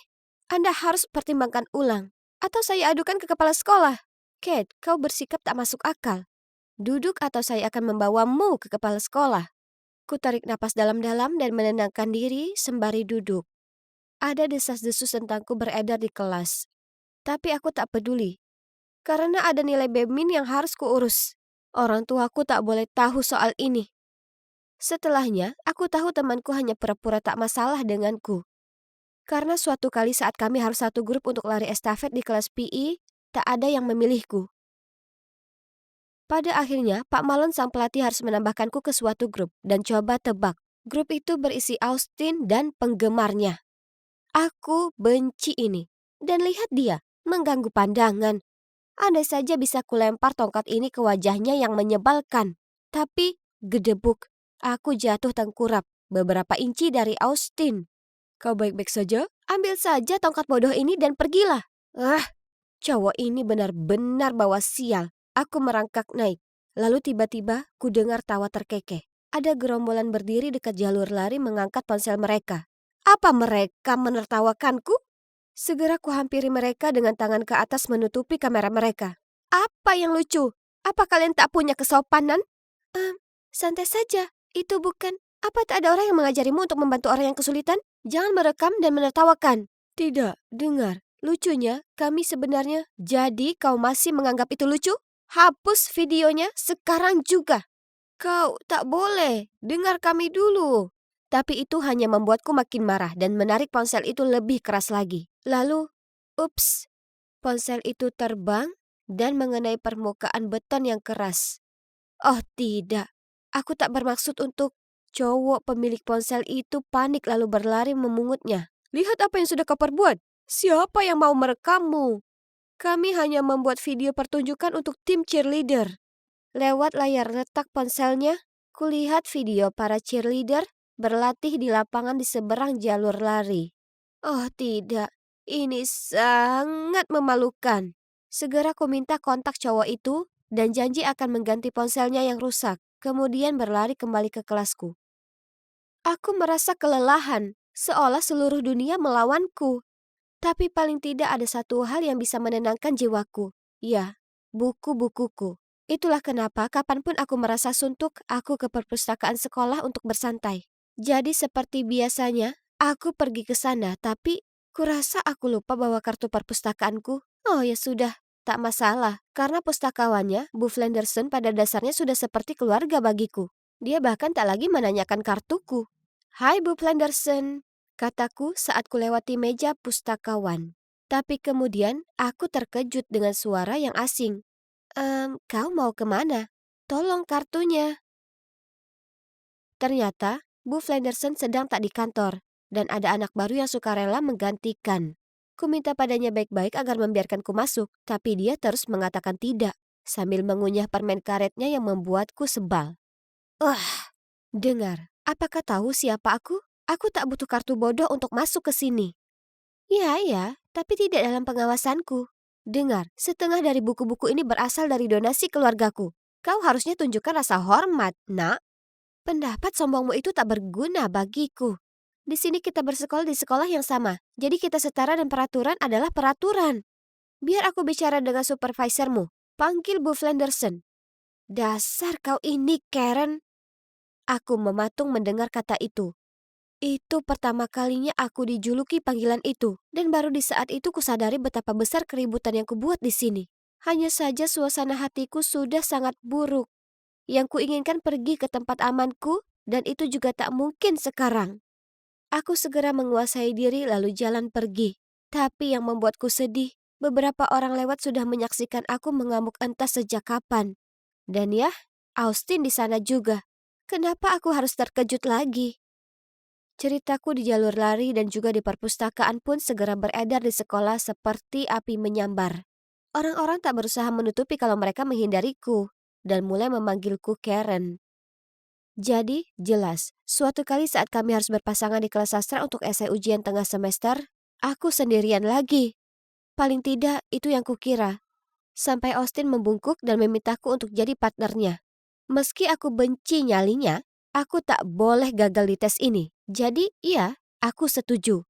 Anda harus pertimbangkan ulang. Atau saya adukan ke kepala sekolah. Kate, kau bersikap tak masuk akal. Duduk atau saya akan membawamu ke kepala sekolah. Ku tarik napas dalam-dalam dan menenangkan diri sembari duduk. Ada desas-desus tentangku beredar di kelas. Tapi aku tak peduli. Karena ada nilai Bemin yang harus kuurus. Orang tuaku tak boleh tahu soal ini. Setelahnya, aku tahu temanku hanya pura-pura tak masalah denganku. Karena suatu kali saat kami harus satu grup untuk lari estafet di kelas PI, tak ada yang memilihku. Pada akhirnya, Pak Malon sang pelatih harus menambahkanku ke suatu grup dan coba tebak. Grup itu berisi Austin dan penggemarnya. Aku benci ini. Dan lihat dia, mengganggu pandangan. Andai saja bisa kulempar tongkat ini ke wajahnya yang menyebalkan. Tapi, gedebuk, aku jatuh tengkurap beberapa inci dari Austin. Kau baik-baik saja? Ambil saja tongkat bodoh ini dan pergilah. Cowok ini benar-benar bawa sial. Aku merangkak naik. Lalu tiba-tiba ku dengar tawa terkekeh. Ada gerombolan berdiri dekat jalur lari mengangkat ponsel mereka. Apa mereka menertawakanku? Segera ku hampiri mereka dengan tangan ke atas menutupi kamera mereka. Apa yang lucu? Apa kalian tak punya kesopanan? Santai saja. Itu bukan. Apa tak ada orang yang mengajarimu untuk membantu orang yang kesulitan? Jangan merekam dan menertawakan. Tidak, dengar. Lucunya, kami sebenarnya. Jadi kau masih menganggap itu lucu? Hapus videonya sekarang juga. Kau tak boleh. Dengar kami dulu. Tapi itu hanya membuatku makin marah dan menarik ponsel itu lebih keras lagi. Lalu, ups, ponsel itu terbang dan mengenai permukaan beton yang keras. Oh tidak, aku tak bermaksud untuk. Cowok pemilik ponsel itu panik lalu berlari memungutnya. Lihat apa yang sudah kau perbuat. Siapa yang mau merekammu? Kami hanya membuat video pertunjukan untuk tim cheerleader. Lewat layar retak ponselnya, kulihat video para cheerleader berlatih di lapangan di seberang jalur lari. Oh tidak, ini sangat memalukan. Segera ku minta kontak cowok itu dan janji akan mengganti ponselnya yang rusak, kemudian berlari kembali ke kelasku. Aku merasa kelelahan, seolah seluruh dunia melawanku. Tapi paling tidak ada satu hal yang bisa menenangkan jiwaku. Ya, buku-bukuku. Itulah kenapa kapanpun aku merasa suntuk, aku ke perpustakaan sekolah untuk bersantai. Jadi seperti biasanya, Aku pergi ke sana, tapi kurasa aku lupa bawa kartu perpustakaanku. Oh ya sudah, tak masalah. Karena pustakawannya, Bu Flenderson pada dasarnya sudah seperti keluarga bagiku. Dia bahkan tak lagi menanyakan kartuku. Hai Bu Flenderson, kataku saat kulewati meja pustakawan. Tapi kemudian aku terkejut dengan suara yang asing. Kau mau kemana? Tolong kartunya. Ternyata, Bu Flenderson sedang tak di kantor, dan ada anak baru yang sukarela menggantikan. Ku minta padanya baik-baik agar membiarkanku masuk, tapi dia terus mengatakan tidak, sambil mengunyah permen karetnya yang membuatku sebal. Wah, dengar, apakah tahu siapa aku? Aku tak butuh kartu bodoh untuk masuk ke sini. Ya, tapi tidak dalam pengawasanku. Dengar, setengah dari buku-buku ini berasal dari donasi keluargaku. Kau harusnya tunjukkan rasa hormat, nak. Pendapat sombongmu itu tak berguna bagiku. Di sini kita bersekolah di sekolah yang sama, jadi kita setara dan peraturan adalah peraturan. Biar aku bicara dengan supervisormu. Panggil Bu Flenderson. Dasar kau ini, Karen. Aku mematung mendengar kata itu. Itu pertama kalinya aku dijuluki panggilan itu, dan baru di saat itu kusadari betapa besar keributan yang kubuat di sini. Hanya saja suasana hatiku sudah sangat buruk. Yang kuinginkan pergi ke tempat amanku, dan itu juga tak mungkin sekarang. Aku segera menguasai diri lalu jalan pergi. Tapi yang membuatku sedih, beberapa orang lewat sudah menyaksikan aku mengamuk entah sejak kapan. Dan ya, Austin di sana juga. Kenapa aku harus terkejut lagi? Ceritaku di jalur lari dan juga di perpustakaan pun segera beredar di sekolah seperti api menyambar. Orang-orang tak berusaha menutupi kalau mereka menghindariku dan mulai memanggilku Karen. Jadi, jelas, suatu kali saat kami harus berpasangan di kelas sastra untuk esai ujian tengah semester, aku sendirian lagi. Paling tidak, itu yang kukira. Sampai Austin membungkuk dan memintaku untuk jadi partnernya. Meski aku benci nyalinya, aku tak boleh gagal di tes ini. Jadi, iya, aku setuju.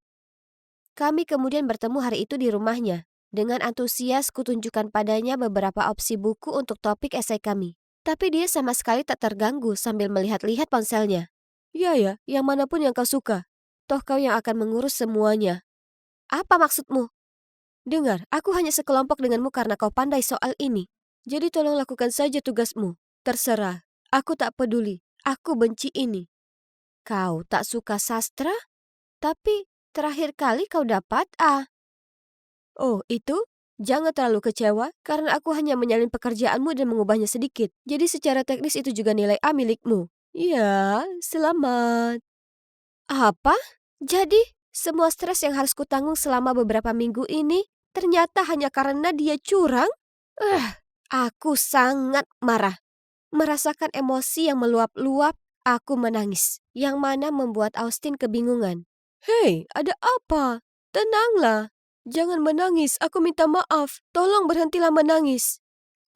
Kami kemudian bertemu hari itu di rumahnya. Dengan antusias kutunjukkan padanya beberapa opsi buku untuk topik esai kami. Tapi dia sama sekali tak terganggu sambil melihat-lihat ponselnya. Ya, yang manapun yang kau suka. Toh kau yang akan mengurus semuanya. Apa maksudmu? Dengar, aku hanya sekelompok denganmu karena kau pandai soal ini. Jadi tolong lakukan saja tugasmu. Terserah, aku tak peduli. Aku benci ini. Kau tak suka sastra? Tapi terakhir kali kau dapat A. Oh, itu? Jangan terlalu kecewa karena aku hanya menyalin pekerjaanmu dan mengubahnya sedikit. Jadi secara teknis itu juga nilai A milikmu. Ya, selamat. Apa? Jadi, semua stres yang harus kutanggung selama beberapa minggu ini ternyata hanya karena dia curang? Aku sangat marah. Merasakan emosi yang meluap-luap, aku menangis. Yang mana membuat Austin kebingungan. Hei, ada apa? Tenanglah. Jangan menangis, aku minta maaf. Tolong berhentilah menangis.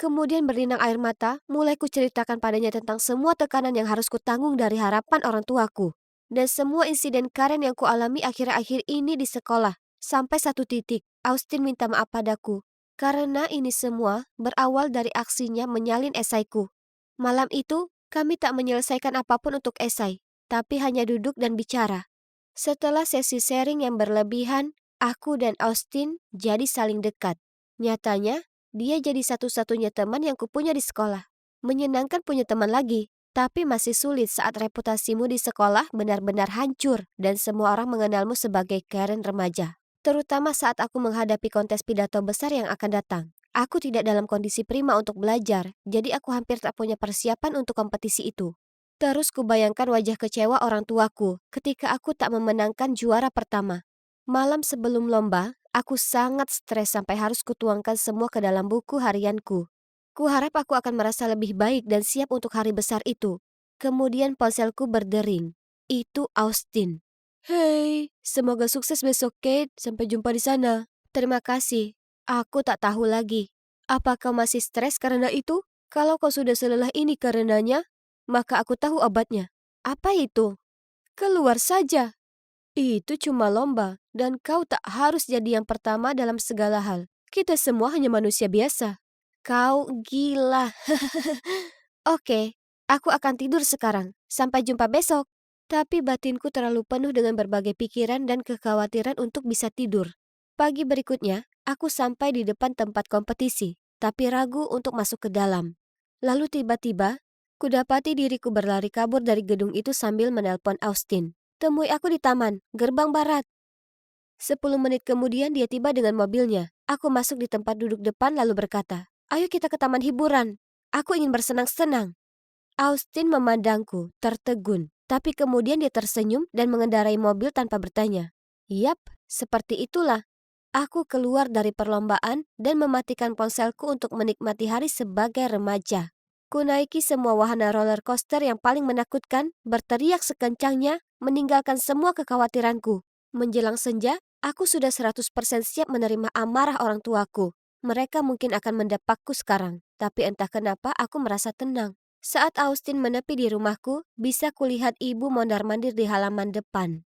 Kemudian berlinang air mata, mulai kuceritakan padanya tentang semua tekanan yang harus kutanggung dari harapan orang tuaku. Dan semua insiden Karen yang kualami akhir-akhir ini di sekolah. Sampai satu titik, Austin minta maaf padaku. Karena ini semua berawal dari aksinya menyalin esaiku. Malam itu, kami tak menyelesaikan apapun untuk esai, tapi hanya duduk dan bicara. Setelah sesi sharing yang berlebihan, aku dan Austin jadi saling dekat. Nyatanya, dia jadi satu-satunya teman yang kupunya di sekolah. Menyenangkan punya teman lagi, tapi masih sulit saat reputasimu di sekolah benar-benar hancur dan semua orang mengenalmu sebagai Karen remaja. Terutama saat aku menghadapi kontes pidato besar yang akan datang. Aku tidak dalam kondisi prima untuk belajar, jadi aku hampir tak punya persiapan untuk kompetisi itu. Terus kubayangkan wajah kecewa orang tuaku ketika aku tak memenangkan juara pertama. Malam sebelum lomba, aku sangat stres sampai harus kutuangkan semua ke dalam buku harianku. Kuharap aku akan merasa lebih baik dan siap untuk hari besar itu. Kemudian ponselku berdering. Itu Austin. Hei, semoga sukses besok, Kate. Sampai jumpa di sana. Terima kasih. Aku tak tahu lagi. Apa kau masih stres karena itu? Kalau kau sudah selelah ini karenanya, maka aku tahu obatnya. Apa itu? Keluar saja. Itu cuma lomba, dan kau tak harus jadi yang pertama dalam segala hal. Kita semua hanya manusia biasa. Kau gila. Oke, aku akan tidur sekarang. Sampai jumpa besok. Tapi batinku terlalu penuh dengan berbagai pikiran dan kekhawatiran untuk bisa tidur. Pagi berikutnya, aku sampai di depan tempat kompetisi, tapi ragu untuk masuk ke dalam. Lalu tiba-tiba, kudapati diriku berlari kabur dari gedung itu sambil menelpon Austin. Temui aku di taman, gerbang barat. 10 menit kemudian dia tiba dengan mobilnya. Aku masuk di tempat duduk depan lalu berkata, "Ayo kita ke taman hiburan. Aku ingin bersenang-senang." Austin memandangku, tertegun. Tapi kemudian dia tersenyum dan mengendarai mobil tanpa bertanya. Yap, seperti itulah. Aku keluar dari perlombaan dan mematikan ponselku untuk menikmati hari sebagai remaja. Kunaiki semua wahana roller coaster yang paling menakutkan, berteriak sekencangnya, meninggalkan semua kekhawatiranku. Menjelang senja, aku sudah 100% siap menerima amarah orang tuaku. Mereka mungkin akan mendapakku sekarang, tapi entah kenapa aku merasa tenang. Saat Austin menepi di rumahku, bisa kulihat ibu mondar-mandir di halaman depan.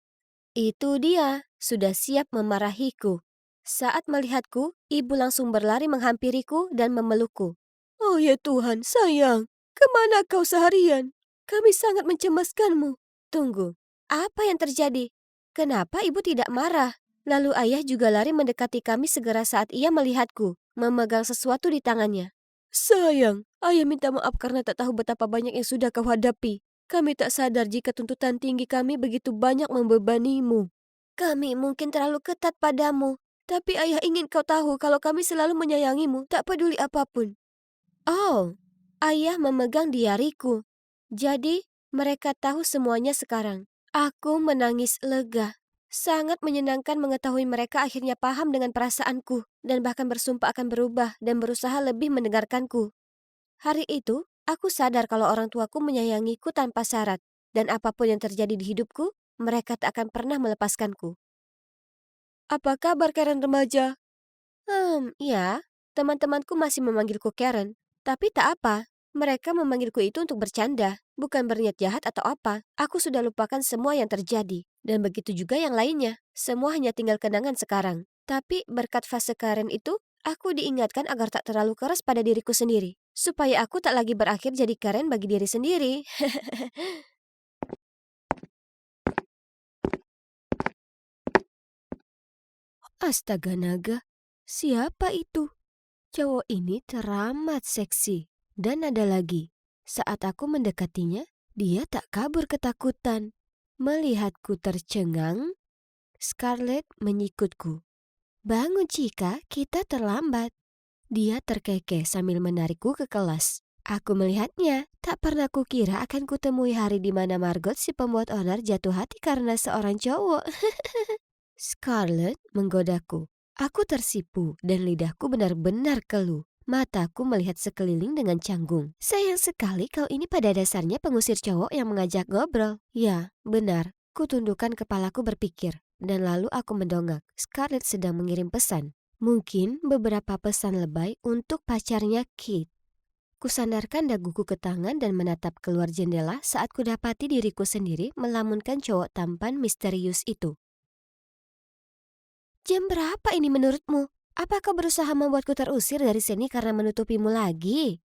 Itu dia, sudah siap memarahiku. Saat melihatku, ibu langsung berlari menghampiriku dan memelukku. "Oh ya Tuhan, sayang, kemana kau seharian? Kami sangat mencemaskanmu." "Tunggu, apa yang terjadi? Kenapa ibu tidak marah?" Lalu ayah juga lari mendekati kami segera saat ia melihatku, memegang sesuatu di tangannya. "Sayang, ayah minta maaf karena tak tahu betapa banyak yang sudah kau hadapi. Kami tak sadar jika tuntutan tinggi kami begitu banyak membebanimu. Kami mungkin terlalu ketat padamu, tapi ayah ingin kau tahu kalau kami selalu menyayangimu, tak peduli apapun." Oh, ayah memegang diariku. Jadi, mereka tahu semuanya sekarang. Aku menangis lega. Sangat menyenangkan mengetahui mereka akhirnya paham dengan perasaanku dan bahkan bersumpah akan berubah dan berusaha lebih mendengarkanku. Hari itu, aku sadar kalau orang tuaku menyayangiku tanpa syarat dan apapun yang terjadi di hidupku, mereka tak akan pernah melepaskanku. "Apa kabar Karen remaja?" Ya, teman-temanku masih memanggilku Karen. Tapi tak apa, mereka memanggilku itu untuk bercanda, bukan berniat jahat atau apa. Aku sudah lupakan semua yang terjadi. Dan begitu juga yang lainnya. Semua hanya tinggal kenangan sekarang. Tapi berkat fase Karen itu, aku diingatkan agar tak terlalu keras pada diriku sendiri. Supaya aku tak lagi berakhir jadi Karen bagi diri sendiri. Astaga naga, siapa itu? Cowok ini teramat seksi. Dan ada lagi, saat aku mendekatinya, dia tak kabur ketakutan. Melihatku tercengang, Scarlett menyikutku. "Bangun Cika, kita terlambat." Dia terkekeh sambil menarikku ke kelas. Aku melihatnya, tak pernah kukira akan kutemui hari di mana Margot si pembuat onar jatuh hati karena seorang cowok. Scarlett menggodaku. Aku tersipu dan lidahku benar-benar keluh. Mataku melihat sekeliling dengan canggung. "Sayang sekali kau ini pada dasarnya pengusir cowok yang mengajak ngobrol." Ya, benar. Kutundukkan kepalaku berpikir. Dan lalu aku mendongak. Scarlett sedang mengirim pesan. Mungkin beberapa pesan lebay untuk pacarnya Kate. Kusandarkan daguku ke tangan dan menatap keluar jendela saat kudapati diriku sendiri melamunkan cowok tampan misterius itu. "Jam berapa ini menurutmu? Apa kau berusaha membuatku terusir dari sini karena menutupimu lagi?"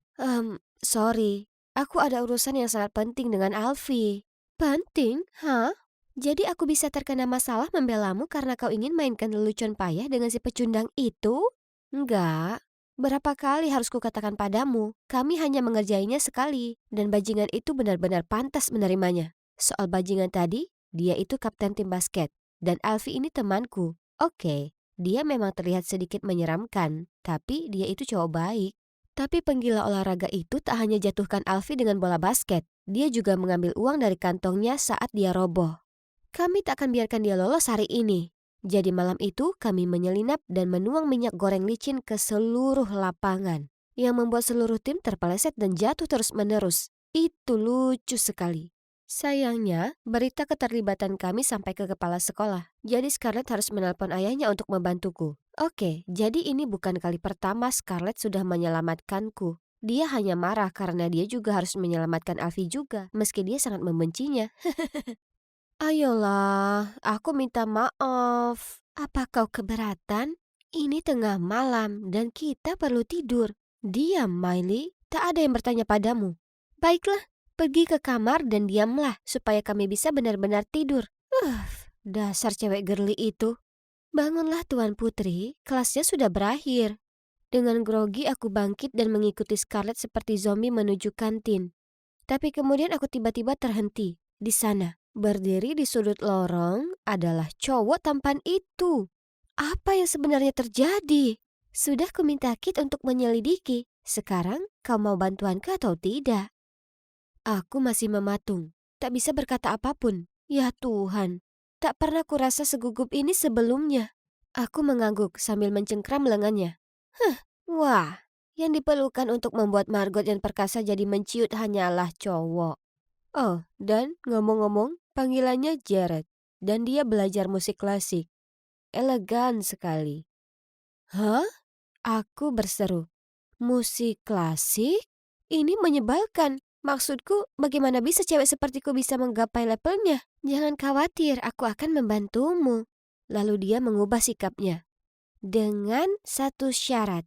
Sorry. Aku ada urusan yang sangat penting dengan Alfie." "Penting? Hah? Jadi aku bisa terkena masalah membelamu karena kau ingin mainkan lelucon payah dengan si pecundang itu?" "Enggak. Berapa kali harus kukatakan padamu, kami hanya mengerjainya sekali, dan bajingan itu benar-benar pantas menerimanya. Soal bajingan tadi, dia itu kapten tim basket, dan Alfie ini temanku. Oke, dia memang terlihat sedikit menyeramkan, tapi dia itu cowok baik." Tapi penggila olahraga itu tak hanya jatuhkan Alfie dengan bola basket, dia juga mengambil uang dari kantongnya saat dia roboh. Kami tak akan biarkan dia lolos hari ini. Jadi malam itu kami menyelinap dan menuang minyak goreng licin ke seluruh lapangan, yang membuat seluruh tim terpeleset dan jatuh terus-menerus. Itu lucu sekali. Sayangnya, berita keterlibatan kami sampai ke kepala sekolah. Jadi Scarlett harus menelpon ayahnya untuk membantuku. Oke, jadi ini bukan kali pertama Scarlett sudah menyelamatkanku. Dia hanya marah karena dia juga harus menyelamatkan Alfie juga, meski dia sangat membencinya. "Ayolah, aku minta maaf. Apa kau keberatan? Ini tengah malam dan kita perlu tidur." "Diam, Miley. Tak ada yang bertanya padamu." "Baiklah, Pergi ke kamar dan diamlah supaya kami bisa benar-benar tidur. Dasar cewek girly itu. Bangunlah Tuan Putri, kelasnya sudah berakhir. Dengan grogi aku bangkit dan mengikuti Scarlett seperti zombie menuju kantin. Tapi kemudian aku tiba-tiba terhenti. Di sana, berdiri di sudut lorong adalah cowok tampan itu. Apa yang sebenarnya terjadi? Sudah kuminta Kit untuk menyelidiki. Sekarang kau mau bantuanku atau tidak? Aku masih mematung, tak bisa berkata apapun. Ya Tuhan, tak pernah kurasa segugup ini sebelumnya. Aku mengangguk sambil mencengkram lengannya. Wah, yang diperlukan untuk membuat Margot yang perkasa jadi menciut hanyalah cowok. Oh, dan ngomong-ngomong, panggilannya Jared. Dan dia belajar musik klasik. Elegan sekali. Hah? Aku berseru. Musik klasik? Ini menyebalkan. Maksudku, bagaimana bisa cewek sepertiku bisa menggapai levelnya? Jangan khawatir, aku akan membantumu. Lalu dia mengubah sikapnya. Dengan satu syarat.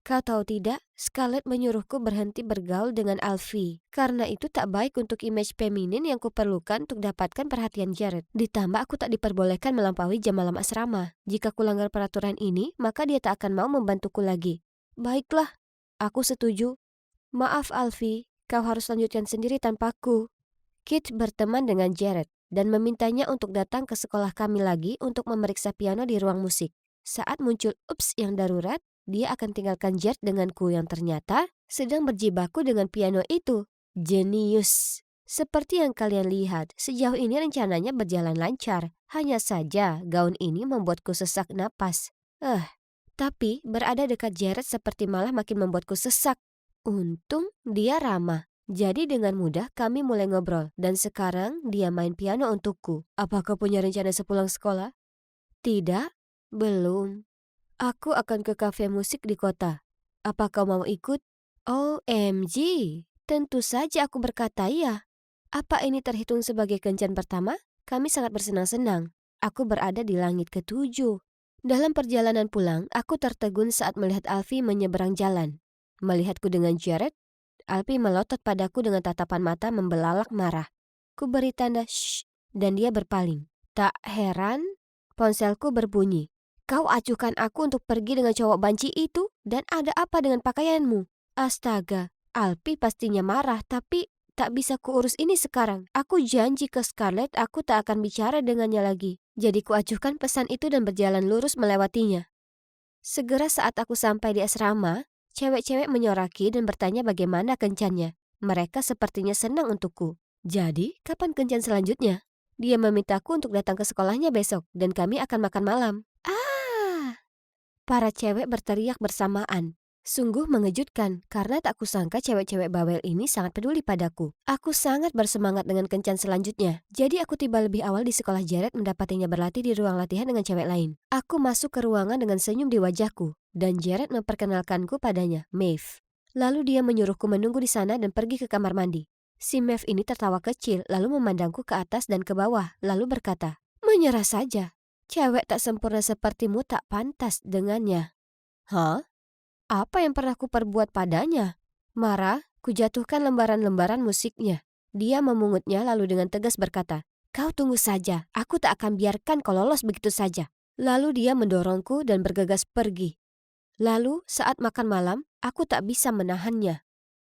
Kau tahu tidak, Scarlett menyuruhku berhenti bergaul dengan Alfie. Karena itu tak baik untuk image feminin yang kuperlukan untuk dapatkan perhatian Jared. Ditambah aku tak diperbolehkan melampaui jam malam asrama. Jika kulanggar peraturan ini, maka dia tak akan mau membantuku lagi. Baiklah, aku setuju. Maaf Alfie, kau harus lanjutkan sendiri tanpaku. Kit berteman dengan Jared dan memintanya untuk datang ke sekolah kami lagi untuk memeriksa piano di ruang musik. Saat muncul ups yang darurat, dia akan tinggalkan Jared denganku yang ternyata sedang berjibaku dengan piano itu. Jenius. Seperti yang kalian lihat, sejauh ini rencananya berjalan lancar. Hanya saja gaun ini membuatku sesak napas. Tapi berada dekat Jared seperti malah makin membuatku sesak. Untung dia ramah. Jadi dengan mudah kami mulai ngobrol dan sekarang dia main piano untukku. Apakah punya rencana sepulang sekolah? Tidak, belum. Aku akan ke kafe musik di kota. Apa kau mau ikut? OMG, tentu saja aku berkata iya. Apa ini terhitung sebagai kencan pertama? Kami sangat bersenang-senang. Aku berada di langit ketujuh. Dalam perjalanan pulang, aku tertegun saat melihat Alfie menyeberang jalan. Melihatku dengan Jared, Alfie melotot padaku dengan tatapan mata membelalak marah. Ku beri tanda shh dan dia berpaling. Tak heran, ponselku berbunyi. Kau acuhkan aku untuk pergi dengan cowok banci itu dan ada apa dengan pakaianmu? Astaga, Alfie pastinya marah tapi tak bisa kuurus ini sekarang. Aku janji ke Scarlett aku tak akan bicara dengannya lagi. Jadi ku acuhkan pesan itu dan berjalan lurus melewatinya. Segera saat aku sampai di asrama, cewek-cewek menyoraki dan bertanya bagaimana kencannya. Mereka sepertinya senang untukku. Jadi, kapan kencan selanjutnya? Dia memintaku untuk datang ke sekolahnya besok dan kami akan makan malam. Para cewek berteriak bersamaan. Sungguh mengejutkan karena tak kusangka cewek-cewek bawel ini sangat peduli padaku. Aku sangat bersemangat dengan kencan selanjutnya. Jadi aku tiba lebih awal di sekolah Jared mendapatinya berlatih di ruang latihan dengan cewek lain. Aku masuk ke ruangan dengan senyum di wajahku dan Jared memperkenalkanku padanya, Maeve. Lalu dia menyuruhku menunggu di sana dan pergi ke kamar mandi. Si Maeve ini tertawa kecil lalu memandangku ke atas dan ke bawah lalu berkata, "Menyerah saja. Cewek tak sempurna sepertimu tak pantas dengannya." Hah? Apa yang pernah kuperbuat padanya? Marah, kujatuhkan lembaran-lembaran musiknya. Dia memungutnya lalu dengan tegas berkata, "Kau tunggu saja, aku tak akan biarkan kau lolos begitu saja." Lalu dia mendorongku dan bergegas pergi. Lalu saat makan malam, aku tak bisa menahannya.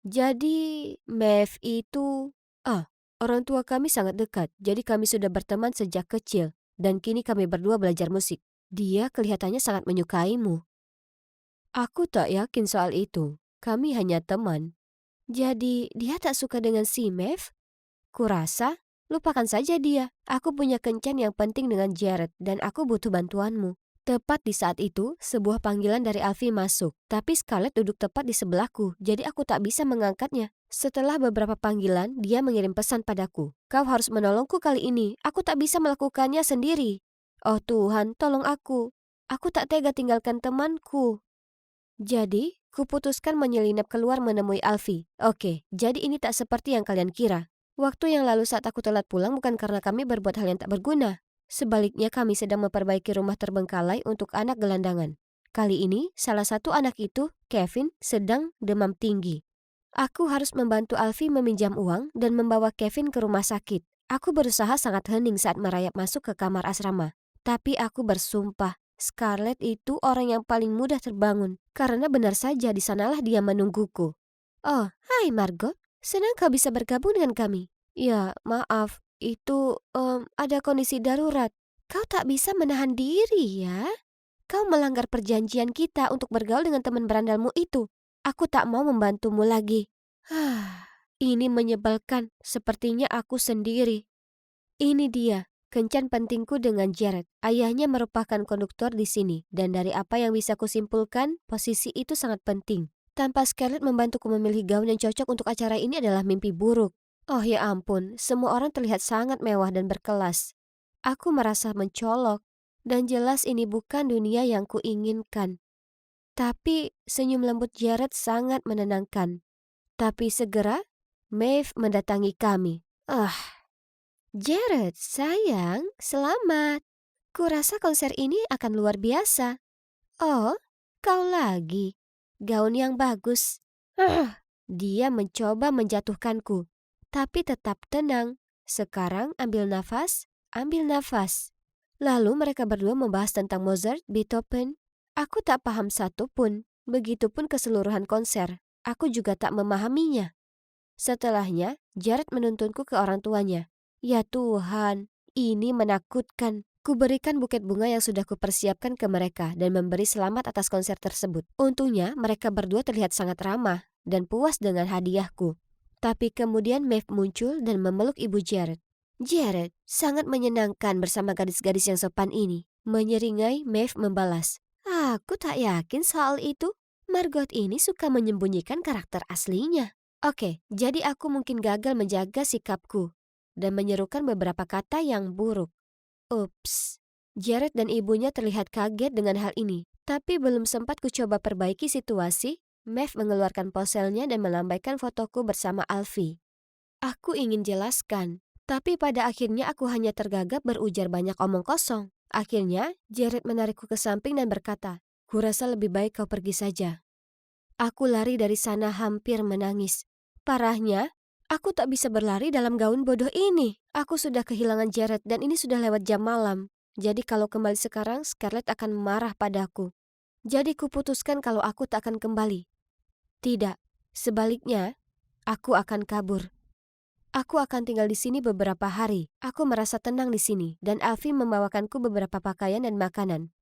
Jadi, Maeve itu... orang tua kami sangat dekat, jadi kami sudah berteman sejak kecil. Dan kini kami berdua belajar musik. Dia kelihatannya sangat menyukaimu. Aku tak yakin soal itu. Kami hanya teman. Jadi dia tak suka dengan si Maeve? Kurasa, lupakan saja dia. Aku punya kencan yang penting dengan Jared dan aku butuh bantuanmu. Tepat di saat itu, sebuah panggilan dari Alfie masuk. Tapi Scarlett duduk tepat di sebelahku, jadi aku tak bisa mengangkatnya. Setelah beberapa panggilan, dia mengirim pesan padaku. Kau harus menolongku kali ini, aku tak bisa melakukannya sendiri. Oh Tuhan, tolong aku. Aku tak tega tinggalkan temanku. Jadi, kuputuskan menyelinap keluar menemui Alfie. Oke, jadi ini tak seperti yang kalian kira. Waktu yang lalu saat aku telat pulang bukan karena kami berbuat hal yang tak berguna. Sebaliknya kami sedang memperbaiki rumah terbengkalai untuk anak gelandangan. Kali ini, salah satu anak itu, Kevin, sedang demam tinggi. Aku harus membantu Alfie meminjam uang dan membawa Kevin ke rumah sakit. Aku berusaha sangat hening saat merayap masuk ke kamar asrama. Tapi aku bersumpah, Scarlett itu orang yang paling mudah terbangun. Karena benar saja di sanalah dia menungguku. Oh, hai Margot. Senang kau bisa bergabung dengan kami. Ya, maaf. Itu ada kondisi darurat. Kau tak bisa menahan diri ya? Kau melanggar perjanjian kita untuk bergaul dengan teman berandalmu itu. Aku tak mau membantumu lagi. Ini menyebalkan. Sepertinya aku sendiri. Ini dia, kencan pentingku dengan Jared. Ayahnya merupakan konduktor di sini. Dan dari apa yang bisa kusimpulkan, posisi itu sangat penting. Tanpa Scarlett membantuku memilih gaun yang cocok untuk acara ini adalah mimpi buruk. Oh ya ampun, semua orang terlihat sangat mewah dan berkelas. Aku merasa mencolok. Dan jelas ini bukan dunia yang kuinginkan. Tapi senyum lembut Jared sangat menenangkan. Tapi segera, Maeve mendatangi kami. Jared, sayang, selamat. Kurasa konser ini akan luar biasa. Oh, kau lagi. Gaun yang bagus. Dia mencoba menjatuhkanku. Tapi tetap tenang. Sekarang ambil nafas, ambil nafas. Lalu mereka berdua membahas tentang Mozart, Beethoven. Aku tak paham satu pun. Begitupun keseluruhan konser. Aku juga tak memahaminya. Setelahnya, Jared menuntunku ke orang tuanya. Ya Tuhan, ini menakutkan. Kuberikan buket bunga yang sudah kupersiapkan ke mereka dan memberi selamat atas konser tersebut. Untungnya, mereka berdua terlihat sangat ramah dan puas dengan hadiahku. Tapi kemudian Maeve muncul dan memeluk ibu Jared. Jared, sangat menyenangkan bersama gadis-gadis yang sopan ini. Menyeringai, Maeve membalas. Aku tak yakin soal itu. Margot ini suka menyembunyikan karakter aslinya. Oke, jadi aku mungkin gagal menjaga sikapku dan menyerukan beberapa kata yang buruk. Ups. Jared dan ibunya terlihat kaget dengan hal ini. Tapi belum sempat kucoba perbaiki situasi, Maeve mengeluarkan ponselnya dan melambaikan fotoku bersama Alfie. Aku ingin jelaskan, tapi pada akhirnya aku hanya tergagap berujar banyak omong kosong. Akhirnya, Jared menarikku ke samping dan berkata, "Kurasa lebih baik kau pergi saja." Aku lari dari sana hampir menangis. Parahnya, aku tak bisa berlari dalam gaun bodoh ini. Aku sudah kehilangan Jared dan ini sudah lewat jam malam. Jadi kalau kembali sekarang, Scarlett akan marah padaku. Jadi kuputuskan kalau aku tak akan kembali. Tidak, sebaliknya, aku akan kabur. Aku akan tinggal di sini beberapa hari. Aku merasa tenang di sini dan Alfie membawakanku beberapa pakaian dan makanan.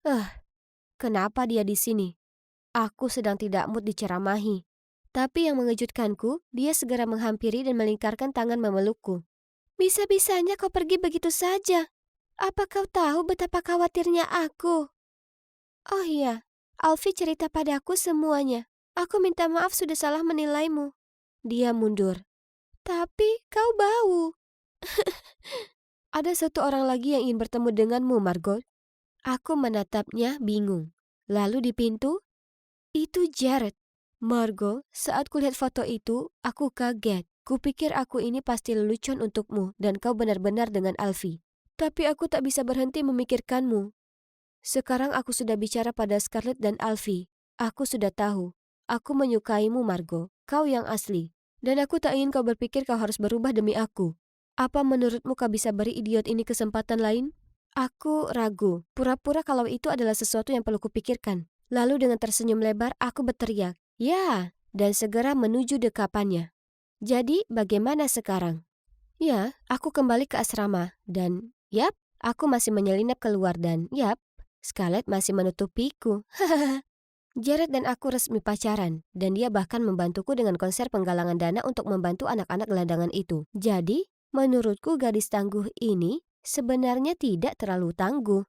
Kenapa dia di sini? Aku sedang tidak mood diceramahi. Tapi yang mengejutkanku, dia segera menghampiri dan melingkarkan tangan memelukku. Bisa-bisanya kau pergi begitu saja. Apa kau tahu betapa khawatirnya aku? Oh iya, Alfie cerita padaku semuanya. Aku minta maaf sudah salah menilaimu. Dia mundur. Tapi kau bau. Ada satu orang lagi yang ingin bertemu denganmu, Margot. Aku menatapnya bingung. Lalu di pintu, itu Jared. Margot, saat kulihat foto itu, aku kaget. Kupikir aku ini pasti lelucon untukmu dan kau benar-benar dengan Alfie. Tapi aku tak bisa berhenti memikirkanmu. Sekarang aku sudah bicara pada Scarlett dan Alfie. Aku sudah tahu. Aku menyukaimu, Margot. Kau yang asli. Dan aku tak ingin kau berpikir kau harus berubah demi aku. Apa menurutmu kau bisa beri idiot ini kesempatan lain? Aku ragu. Pura-pura kalau itu adalah sesuatu yang perlu kupikirkan. Lalu dengan tersenyum lebar, aku berteriak. Ya, dan segera menuju dekapannya. Jadi, bagaimana sekarang? Ya, aku kembali ke asrama. Dan, yap, aku masih menyelinap keluar dan, yap, Scarlett masih menutupiku. Jared dan aku resmi pacaran, dan dia bahkan membantuku dengan konser penggalangan dana untuk membantu anak-anak gelandangan itu. Jadi, menurutku gadis tangguh ini sebenarnya tidak terlalu tangguh.